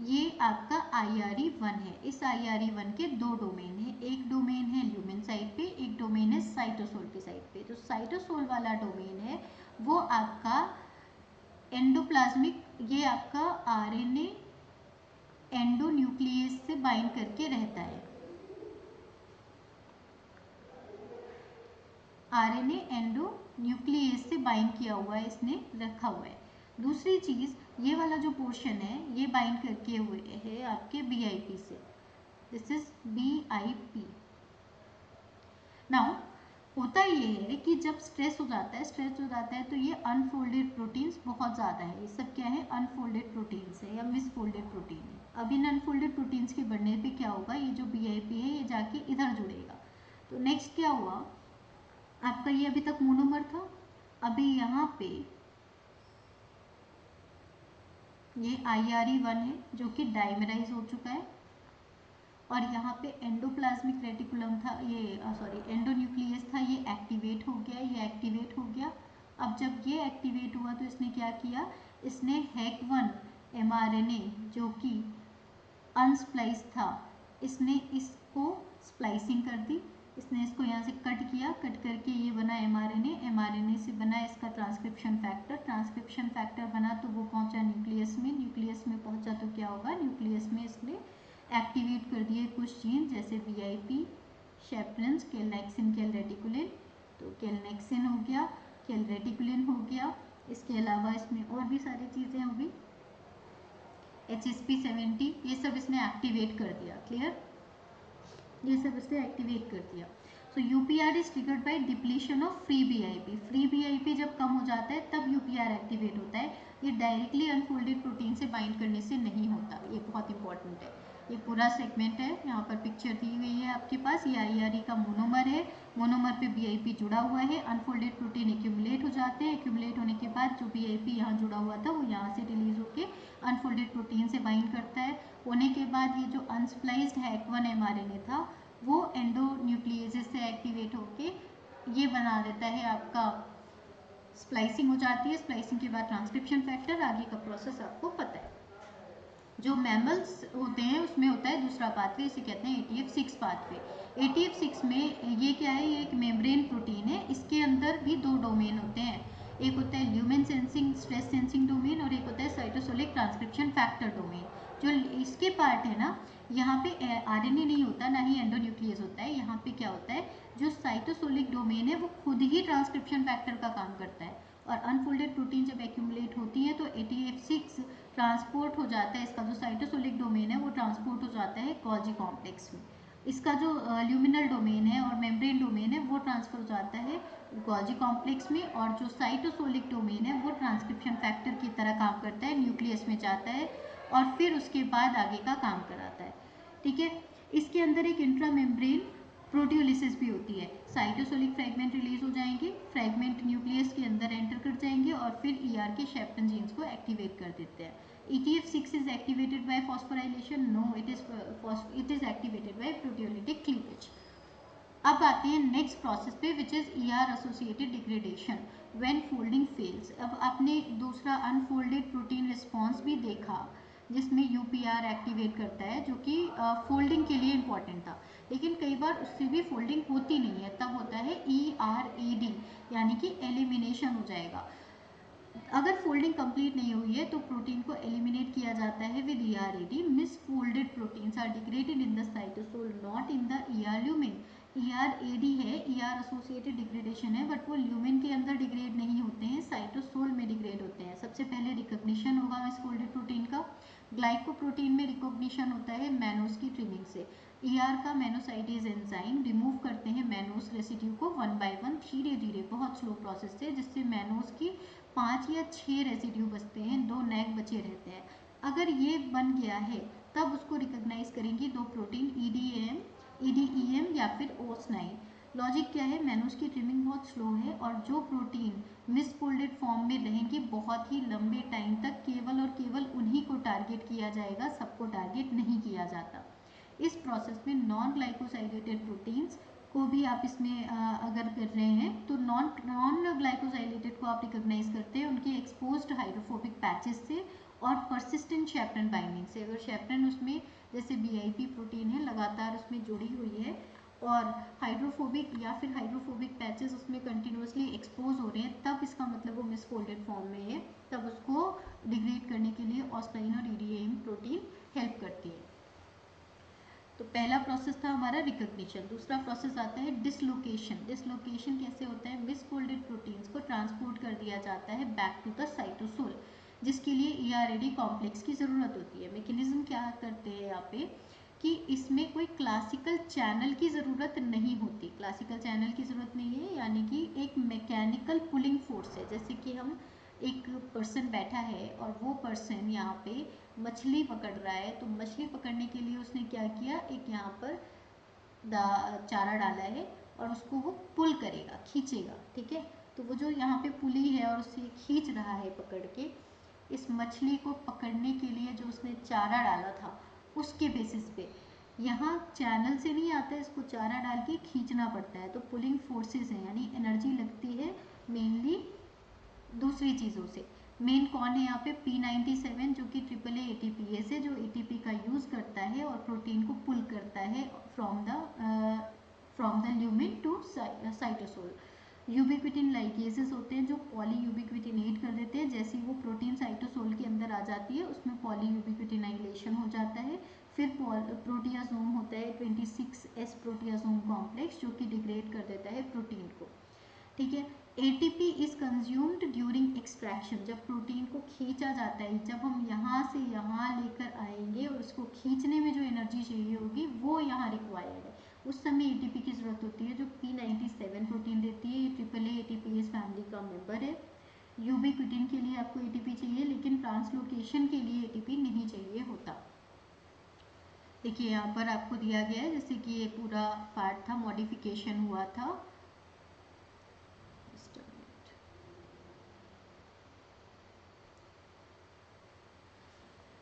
ये आपका IRE1 है। इस IRE1 के दो डोमेन है, एक डोमेन है ल्यूमेन साइड पे, एक डोमेन है साइटोसोल की साइड पे। तो साइटोसोल वाला डोमेन है वो आपका एंडोप्लाज्मिक, ये आपका RNA एंडोन्यूक्लियस से बाइंड करके रहता है, RNA एंडोन्यूक्लियस से बाइंड किया हुआ है, इसने रखा हुआ है। दूसरी चीज़, ये वाला जो पोर्शन है ये बाइंड करके हुए है आपके BIP से, दिस इज BIP। नाउ होता ये है कि जब स्ट्रेस हो जाता है तो ये अनफोल्डेड प्रोटीन्स बहुत ज़्यादा है। ये सब क्या है? अनफोल्डेड प्रोटीन्स है या मिसफोल्डेड प्रोटीन है। अब इन अनफोल्डेड प्रोटीन्स के बढ़ने पे क्या होगा? ये जो BIP है ये जाके इधर जुड़ेगा। तो नेक्स्ट क्या हुआ आपका? ये अभी तक मोनोमर था, अभी यहाँ पे ये IRE1 है जो कि डाइमेराइज हो चुका है, और यहाँ पे एंडोप्लाज्मिक रेटिकुलम था, ये एंडोन्यूक्लियस था, ये एक्टिवेट हो गया। अब जब ये एक्टिवेट हुआ तो इसने क्या किया? इसने HEC1 mRNA जो कि अनस्प्लाइस था इसने इसको स्प्लाइसिंग कर दी, इसने इसको यहाँ से कट किया, कट करके ये बना mRNA, mRNA से बना इसका ट्रांसक्रिप्शन फैक्टर, ट्रांसक्रिप्शन फैक्टर बना तो वो पहुँचा न्यूक्लियस में, न्यूक्लियस में पहुँचा तो क्या होगा, न्यूक्लियस में इसने एक्टिवेट कर दिए कुछ जीन जैसे VIP, शेफ्रेंस, केलनेक्सिन, केलरेटिकुलिन। तो केलनेक्सिन हो गया, केलरेटिकुलिन हो गया, इसके अलावा इसमें और भी सारी चीज़ें होगी, HSP70, ये सब इसने एक्टिवेट कर दिया। क्लियर, ये सब इसने एक्टिवेट कर दिया। सो UPR is triggered by depletion of free BIP। Free BIP जब कम हो जाता है तब UPR एक्टिवेट होता है, ये डायरेक्टली अनफोल्डेड प्रोटीन से बाइंड करने से नहीं होता। ये बहुत इंपॉर्टेंट है। ये पूरा सेगमेंट है, यहाँ पर पिक्चर दी हुई है आपके पास, ये IRE का मोनोमर है, मोनोमर पे BIP जुड़ा हुआ है, अनफोल्डेड प्रोटीन एक्यूमुलेट हो जाते हैं, एक्यूमुलेट होने के बाद जो BIP यहाँ जुड़ा हुआ था वो यहाँ से रिलीज होके अनफोल्डेड प्रोटीन से बाइंड करता है। होने के बाद ये जो अनस्प्लाइज्ड HAC1 mRNA था वो एंडोन्यूक्लियेजेस से एक्टिवेट होके ये बना देता है आपका, स्प्लाइसिंग हो जाती है, स्प्लाइसिंग के बाद ट्रांसक्रिप्शन फैक्टर, आगे का प्रोसेस आपको पता है। जो मैमल्स होते हैं उसमें होता है दूसरा पाथवे, इसे कहते हैं ATF6 पाथवे। ATF6 में ये क्या है, ये एक मेम्ब्रेन प्रोटीन है, इसके अंदर भी दो डोमेन होते हैं, एक होता है lumen sensing stress sensing domain और एक होता है साइटोसोलिक ट्रांसक्रिप्शन फैक्टर डोमेन। जो इसके पार्ट है ना, यहाँ पे RNA नहीं होता, ना ही एंडोन्यूक्लियस होता है, यहाँ पे क्या होता है, जो साइटोसोलिक डोमेन है वो खुद ही ट्रांसक्रिप्शन फैक्टर का काम करता है, और अनफोल्डेड प्रोटीन जब एक्यूमुलेट होती है तो ATF6 ट्रांसपोर्ट हो जाता है, इसका जो साइटोसोलिक डोमेन है वो ट्रांसपोर्ट हो जाता है गोल्जी कॉम्प्लेक्स में, इसका जो ल्यूमिनल डोमेन है और मेम्ब्रेन डोमेन है वो ट्रांसफर हो जाता है गोल्जी कॉम्प्लेक्स में, और जो साइटोसोलिक डोमेन है वो ट्रांसक्रिप्शन फैक्टर की तरह काम करता है, न्यूक्लियस में जाता है और फिर उसके बाद आगे का काम कराता है। ठीक है, इसके अंदर एक इंट्रा मेम्ब्रेन प्रोटियोलिसिस भी होती है, साइटोसोलिक फ्रेगमेंट रिलीज हो जाएंगे, फ्रेगमेंट न्यूक्लियस के अंदर एंटर कर जाएंगे और फिर ER के शेप्टन जीन्स को एक्टिवेट कर देते हैं। ATF6 is activated by phosphorylation? No, it is activated by proteolytic cleavage. अब आते हैं नेक्स्ट प्रोसेस पे which is ER associated degradation when folding fails. अब आपने दूसरा अनफोल्डेड प्रोटीन रिस्पॉन्स भी देखा जिसमें UPR एक्टिवेट करता है, जो कि फोल्डिंग के लिए इम्पॉर्टेंट था, लेकिन कई बार उससे भी फोल्डिंग होती नहीं है, तब होता है ERAD, यानी कि एलिमिनेशन हो जाएगा। अगर फोल्डिंग कंप्लीट नहीं हुई है तो प्रोटीन को एलिमिनेट किया जाता है with ERAD। Misfolded proteins are degraded in the cytosol not in the ER lumen. ERAD है, ER एसोसिएटेड डिग्रेडेशन है, बट वो ल्यूमिन के अंदर डिग्रेड नहीं होते हैं, साइटोसोल में डिग्रेड होते हैं। सबसे पहले रिकॉग्निशन होगा मिसफोल्डेड प्रोटीन का, ग्लाइकोप्रोटीन में रिकॉग्निशन होता है मैनोस की ट्रिमिंग से। ER का मैनोसाइटेज एंजाइम रिमूव करते हैं मैनोस रेसिड्यू को 1 by 1, धीरे धीरे, बहुत स्लो प्रोसेस से, जिससे मैनोस की 5 या 6 रेसिड्यू बचते हैं, 2 नैग बचे रहते हैं। अगर ये बन गया है तब उसको रिकॉग्नाइज करेंगी दो प्रोटीन EDEM या फिर OS9। लॉजिक क्या है, मैनोस की ट्रिमिंग बहुत स्लो है और जो प्रोटीन मिसफोल्डेड फॉर्म में रहेंगे बहुत ही लंबे टाइम तक, केवल और केवल उन्हीं को टारगेट किया जाएगा, सबको टारगेट नहीं किया जाता। इस प्रोसेस में नॉन ग्लाइकोसाइलेटेड प्रोटीन्स को भी आप इसमें अगर कर रहे हैं तो नॉन ग्लाइकोसाइलेटेड को आप रिकॉग्नाइज करते हैं उनके एक्सपोज्ड हाइड्रोफोबिक पैचेस से और परसिस्टेंट शेप्टन बाइंडिंग से। अगर शेप्टन उसमें जैसे BIP प्रोटीन है लगातार उसमें जुड़ी हुई है और हाइड्रोफोबिक या फिर हाइड्रोफोबिक पैचेस उसमें कंटिन्यूसली एक्सपोज हो रहे हैं, तब इसका मतलब वो मिसफोल्डेड फॉर्म में है, तब उसको डिग्रेड करने के लिए OS9 और EDEM प्रोटीन हेल्प करती है। तो पहला प्रोसेस था हमारा रिकॉग्निशन। दूसरा प्रोसेस आता है डिसलोकेशन। डिसलोकेशन कैसे होता है, मिसफोल्डेड प्रोटीन्स को ट्रांसपोर्ट कर दिया जाता है बैक टू द साइटोसोल, जिसके लिए ERAD कॉम्प्लेक्स की ज़रूरत होती है। मैकेनिज्म क्या करते हैं यहाँ पे कि इसमें कोई क्लासिकल चैनल की ज़रूरत नहीं होती, क्लासिकल चैनल की ज़रूरत नहीं है, यानी कि एक मैकेनिकल पुलिंग फोर्स है। जैसे कि हम एक पर्सन बैठा है और वो पर्सन यहाँ पे मछली पकड़ रहा है, तो मछली पकड़ने के लिए उसने क्या किया, एक यहाँ पर चारा डाला है और उसको वो पुल करेगा, खींचेगा। ठीक है, तो वो जो यहाँ पे पुली है और उसे खींच रहा है पकड़ के, इस मछली को पकड़ने के लिए जो उसने चारा डाला था उसके बेसिस पे यहाँ चैनल से नहीं आता है, इसको चारा डाल के खींचना पड़ता है। तो पुलिंग फोर्सेस हैं, यानी एनर्जी लगती है मेनली दूसरी चीज़ों से। मेन कौन है यहाँ पे? P97 जो कि AAA ATPase है, जो ATP का यूज करता है और प्रोटीन को पुल करता है from the lumen to cytosol. Ubiquitin ligases होते हैं जो पॉली यूबिक्विटिनेट कर देते हैं। जैसे वो प्रोटीन साइटोसोल के अंदर आ जाती है उसमें पॉली यूबिक्विटिनाइलेशन हो जाता है। फिर प्रोटियासोम होता है 26S प्रोटियासोम कॉम्प्लेक्स जो कि डिग्रेड कर देता है प्रोटीन को। ठीक है। ATP is consumed during extraction, जब प्रोटीन को खींचा जाता है, जब हम यहाँ से यहाँ लेकर आएंगे और उसको खींचने में जो एनर्जी चाहिए होगी वो यहाँ रिक्वायर्ड है, उस समय ATP की जरूरत होती है जो P97 प्रोटीन देती है। ये AAA ATPase फैमिली का मेंबर है। यूबिक्विटिन के लिए आपको ATP चाहिए लेकिन ट्रांसलोकेशन के लिए ATP नहीं चाहिए होता। देखिए यहाँ पर आपको दिया गया है जैसे कि ये पूरा पार्ट था, मॉडिफिकेशन हुआ था।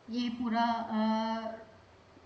ये पूरा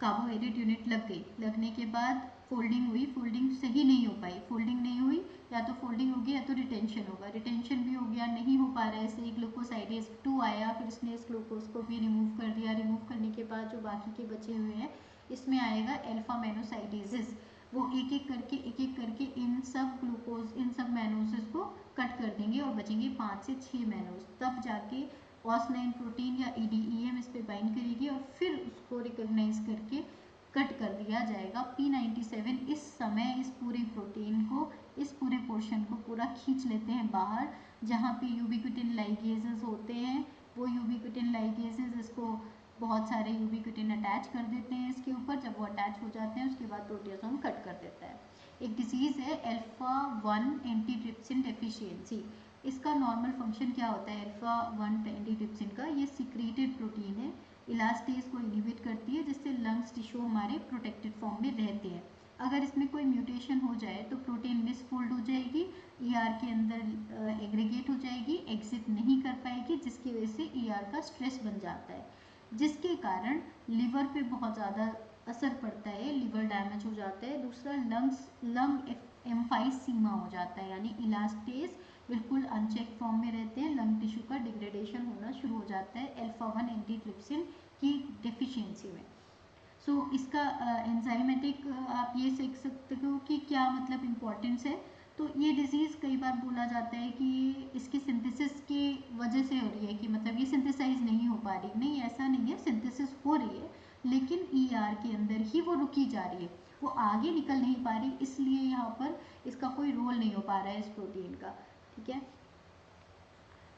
कार्बोहाइड्रेट यूनिट लग गई, लगने के बाद फोल्डिंग हुई, फोल्डिंग सही नहीं हो पाई, फोल्डिंग नहीं हुई, या तो फोल्डिंग होगी या तो रिटेंशन होगा, रिटेंशन भी हो गया, नहीं हो पा रहा है, इसलिए ग्लूकोसाइडेज 2 आया, फिर इसने इस ग्लूकोज को भी रिमूव कर दिया। रिमूव करने के बाद जो बाकी के बचे हुए हैं इसमें आएगा अल्फा मैनोसाइडेजेस, वो एक एक करके इन सब ग्लूकोज, इन सब मैनोसेस को कट कर देंगे और बचेंगे 5 से 6 मैनोस। तब जाके OS9 प्रोटीन या EDEM इस पे बाइंड करेगी और फिर उसको रिकॉग्नाइज करके कट कर दिया जाएगा। P97 इस समय इस पूरे प्रोटीन को, इस पूरे पोर्शन को पूरा खींच लेते हैं बाहर। जहाँ पे यूबिक्विटिन लाइगेसेस होते हैं, वो यूबिक्विटिन लाइगेसेस इसको बहुत सारे यूबिक्विटिन अटैच कर देते हैं इसके ऊपर। जब वो अटैच हो जाते हैं उसके बाद प्रोटियोसोम कट कर देता है। एक डिजीज़ है अल्फा-1 एंटीट्रिप्सिन डेफिशिएंसी। इसका नॉर्मल फंक्शन क्या होता है? अल्फा-1 एंटीट्रिप्सिन का, ये सिक्रीटेड प्रोटीन है, इलास्टेज को इनहिबिट करती है जिससे लंग्स टिश्यू हमारे प्रोटेक्टेड फॉर्म में रहते हैं। अगर इसमें कोई म्यूटेशन हो जाए तो प्रोटीन मिसफोल्ड हो जाएगी, ER के अंदर एग्रीगेट हो जाएगी, एग्जिट नहीं कर पाएगी, जिसकी वजह से ER का स्ट्रेस बन जाता है, जिसके कारण लिवर पे बहुत ज़्यादा असर पड़ता है, लिवर डैमेज हो जाता है। दूसरा लंग M5 सीमा हो जाता है, यानी इलास्टेज बिल्कुल अनचेक फॉर्म में रहते हैं, लंग टिश्यू का डिग्रेडेशन होना शुरू हो जाता है अल्फा-1 एंटीट्रिप्सिन की डेफिशिएंसी में। सो इसका एंजाइमेटिक आप ये सीख सकते हो कि क्या मतलब इम्पोर्टेंस है। तो ये डिजीज़ कई बार बोला जाता है कि इसकी सिंथेसिस की वजह से हो रही है, कि मतलब ये सिंथेसाइज नहीं हो पा रही। नहीं, ऐसा नहीं है, सिंथेसिस हो रही है लेकिन ER के अंदर ही वो रुकी जा रही है, वो आगे निकल नहीं पा रही, इसलिए यहाँ पर इसका कोई रोल नहीं हो पा रहा है इस प्रोटीन का। ठीक है।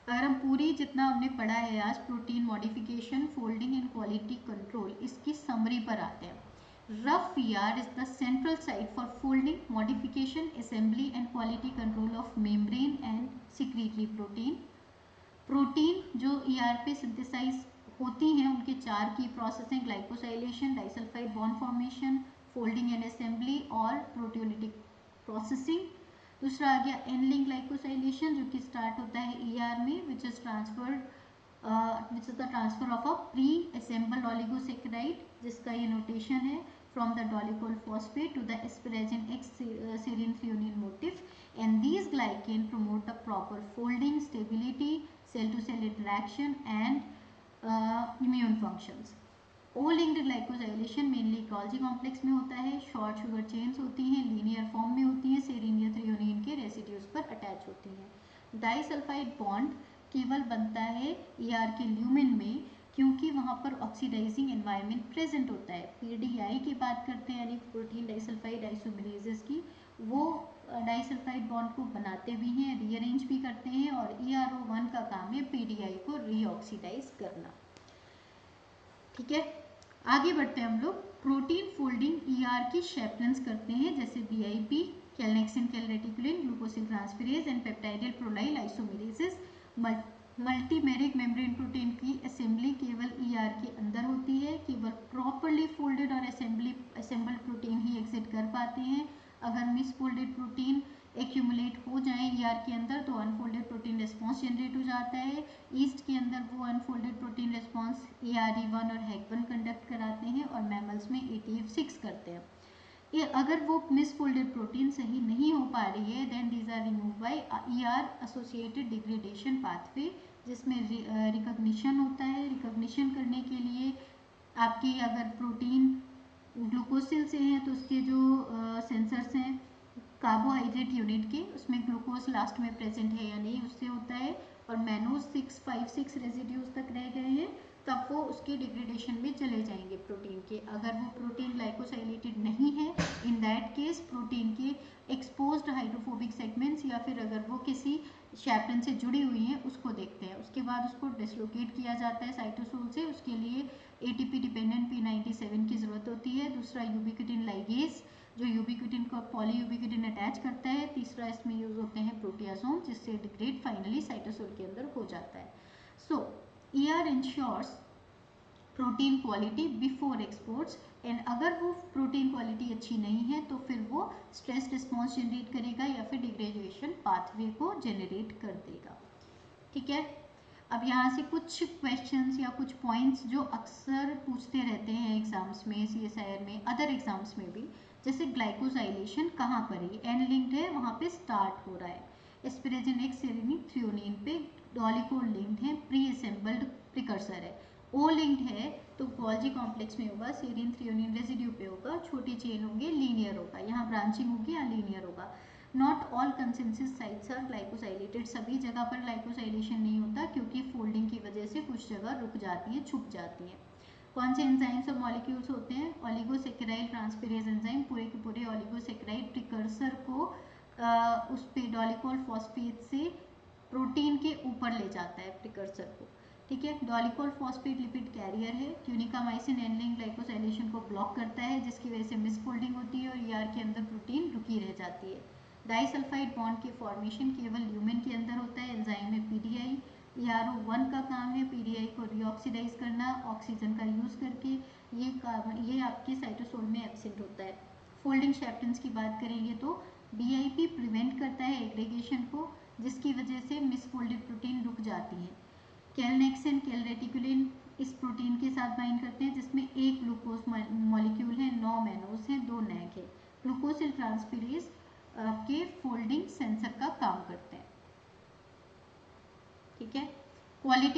अगर हम पूरी जितना हमने पढ़ा है आज, protein modification, folding and quality control, इसकी समरी पर आते हैं। Rough ER is the central site for folding, modification, assembly and quality control of membrane and secretory protein. Protein जो ER पे सिंथेसाइज होती हैं उनके 4 की प्रोसेस हैं: glycosylation, disulphide bond formation, folding and assembly और प्रोटियोलिटिक प्रोसेसिंग। दूसरा आ गया एनलिंग ग्लाइकोसाइलेशन, जो कि स्टार्ट होता है ER में, which is the transfer of a pre assembled oligosaccharide, जिसका ये नोटेशन है from the dolichol phosphate to the asparagine X serine threonine motif, and these glycan promote the proper folding, stability, cell to cell interaction and immune functions. O-linked glycosylation mainly Golgi complex में होता है, short sugar chains होती हैं, linear form में होती हैं, serine या threonine के रेसिड्यूज पर अटैच होती हैं। डाइसल्फाइड बॉन्ड केवल बनता है ER के ल्यूमिन में, क्योंकि वहाँ पर ऑक्सीडाइजिंग एनवायरनमेंट प्रेजेंट होता है। PDI की बात करते हैं, यानी प्रोटीन डाइसल्फाइड आइसोमेरेजेस की, वो डाइसल्फाइड बॉन्ड को बनाते भी हैं, रीअरेंज भी करते हैं, और ERO1 का काम है PDI को रीऑक्सीडाइज करना। ठीक है, आगे बढ़ते हैं हम लोग। प्रोटीन फोल्डिंग ER की शेपलेंस करते हैं, जैसे BIP, calnexin calreticulin, glucosyl transferase and peptidyl prolyl isomerases. Multimeric membrane protein की असेंबली केवल ER के अंदर होती है, केवल प्रॉपरली फोल्डेड और असेंबल्ड प्रोटीन ही एग्जिट कर पाते हैं। अगर मिसफोल्डेड प्रोटीन एक्यूमुलेट हो जाए ER के अंदर तो अनफोल्डेड प्रोटीन रिस्पॉन्स जनरेट हो जाता है। ईस्ट के अंदर वो अनफोल्डेड प्रोटीन रिस्पॉन्स ARE1 और HEC1 कंडक्ट कराते हैं और मैमल्स में ATF6 करते हैं। ये अगर वो मिसफोल्डेड प्रोटीन सही नहीं हो पा रही है, then these are remove by ER associated degradation pathway, जिसमें रिकॉग्निशन होता है। रिकॉग्निशन करने के लिए आपकी अगर प्रोटीन ग्लूकोसिल से है तो उसके जो सेंसर्स हैं कार्बोहाइड्रेट यूनिट के, उसमें ग्लूकोज लास्ट में प्रेजेंट है या नहीं उससे होता है। और मैनोज 656 रेजिड्यूज तक रह गए हैं तब वो उसके डिग्रेडेशन में चले जाएंगे प्रोटीन के। अगर वो प्रोटीन ग्लाइकोसाइलेटेड नहीं है, इन दैट केस प्रोटीन के एक्सपोज्ड हाइड्रोफोबिक सेगमेंट्स या फिर अगर वो किसी शैपरन से जुड़ी हुई हैं उसको देखते हैं। उसके बाद उसको डिसलोकेट किया जाता है साइटोसोल से। उसके लिए एटीपी डिपेंडेंट P97 की ज़रूरत होती है। दूसरा यूबिक्विटिन लाइगेज जो यूबिक्विटिन को पॉलीयूबिक्विटिन अटैच करता है। तीसरा इसमें यूज होते हैं प्रोटियासोम जिससे डिग्रेड फाइनली साइटोसोल के अंदर हो जाता है। So ER ensures protein quality before exports and अगर वो प्रोटीन क्वालिटी अच्छी नहीं है तो फिर वो स्ट्रेस रिस्पॉन्स जनरेट करेगा या फिर डिग्रेडेशन पाथवे को जनरेट कर देगा। ठीक है, अब यहाँ से कुछ क्वेश्चंस या कुछ पॉइंट्स जो अक्सर पूछते रहते हैं एग्जाम्स में, CSIR में, अदर एग्जाम्स में भी, जैसे ग्लाइकोसाइलेशन कहाँ पर है, एन लिंक्ड है वहाँ पे स्टार्ट हो रहा है। एस्पिरेजिन एक्स सेरेनिक थ्रियोनिन पे डॉलिकोल लिंक्ड है, प्री असेंबल्ड प्रिकर्सर है। ओ लिंक्ड है तो गोल्जी कॉम्प्लेक्स में होगा, सेरिन थ्रियोनिन रेजिड्यू पे होगा, छोटी चेन होंगे, लीनियर होगा, यहाँ ब्रांचिंग होगी या लीनियर होगा। Not all consensus sites are glycosylated, सभी जगह पर ग्लाइकोसाइलेशन नहीं होता क्योंकि फोल्डिंग की वजह से कुछ जगह रुक जाती है, छुप जाती है। कौन से एंजाइम्स और मॉलिक्यूल्स होते हैं, ओलिगोसेकेराइल ट्रांसफेरेज एंजाइम पूरे के पूरे ओलिगोसेकेराइल प्रिकर्सर को उस पे डॉलिकोल फॉस्फेट से प्रोटीन के ऊपर ले जाता है प्रिकर्सर को। ठीक है, डॉलिकोल फॉस्फेट लिपिड कैरियर है, ट्यूनिकामाइसिन एनलिंक ग्लाइकोसाइलेशन को ब्लॉक करता है जिसकी वजह से मिसफोल्डिंग होती है और ER के अंदर प्रोटीन रुकी रह जाती है। डाइसल्फाइड बॉन्ड के फॉर्मेशन केवल ल्यूमेन के अंदर होता है, एंजाइम है PDI। ERO1 का काम है PDI को रीऑक्सीडाइज करना ऑक्सीजन का यूज़ करके, ये आपके साइटोसोल में एब्सेंट होता है। फोल्डिंग शैप्टन्स की बात करेंगे तो BIP प्रिवेंट करता है एग्रीगेशन को जिसकी वजह से मिसफोल्डेड प्रोटीन रुक जाती है। कैलनेक्सिन कैलरेटिकुलिन इस प्रोटीन के साथ बाइंड करते हैं जिसमें एक ग्लूकोज मॉलिक्यूल है, 9 मैनोज हैं, 2 नैक है। ग्लूकोसिल ट्रांसफेरेज के फोल्डिंग सेंसर का काम करते हैं। ठीक है, क्वालिटी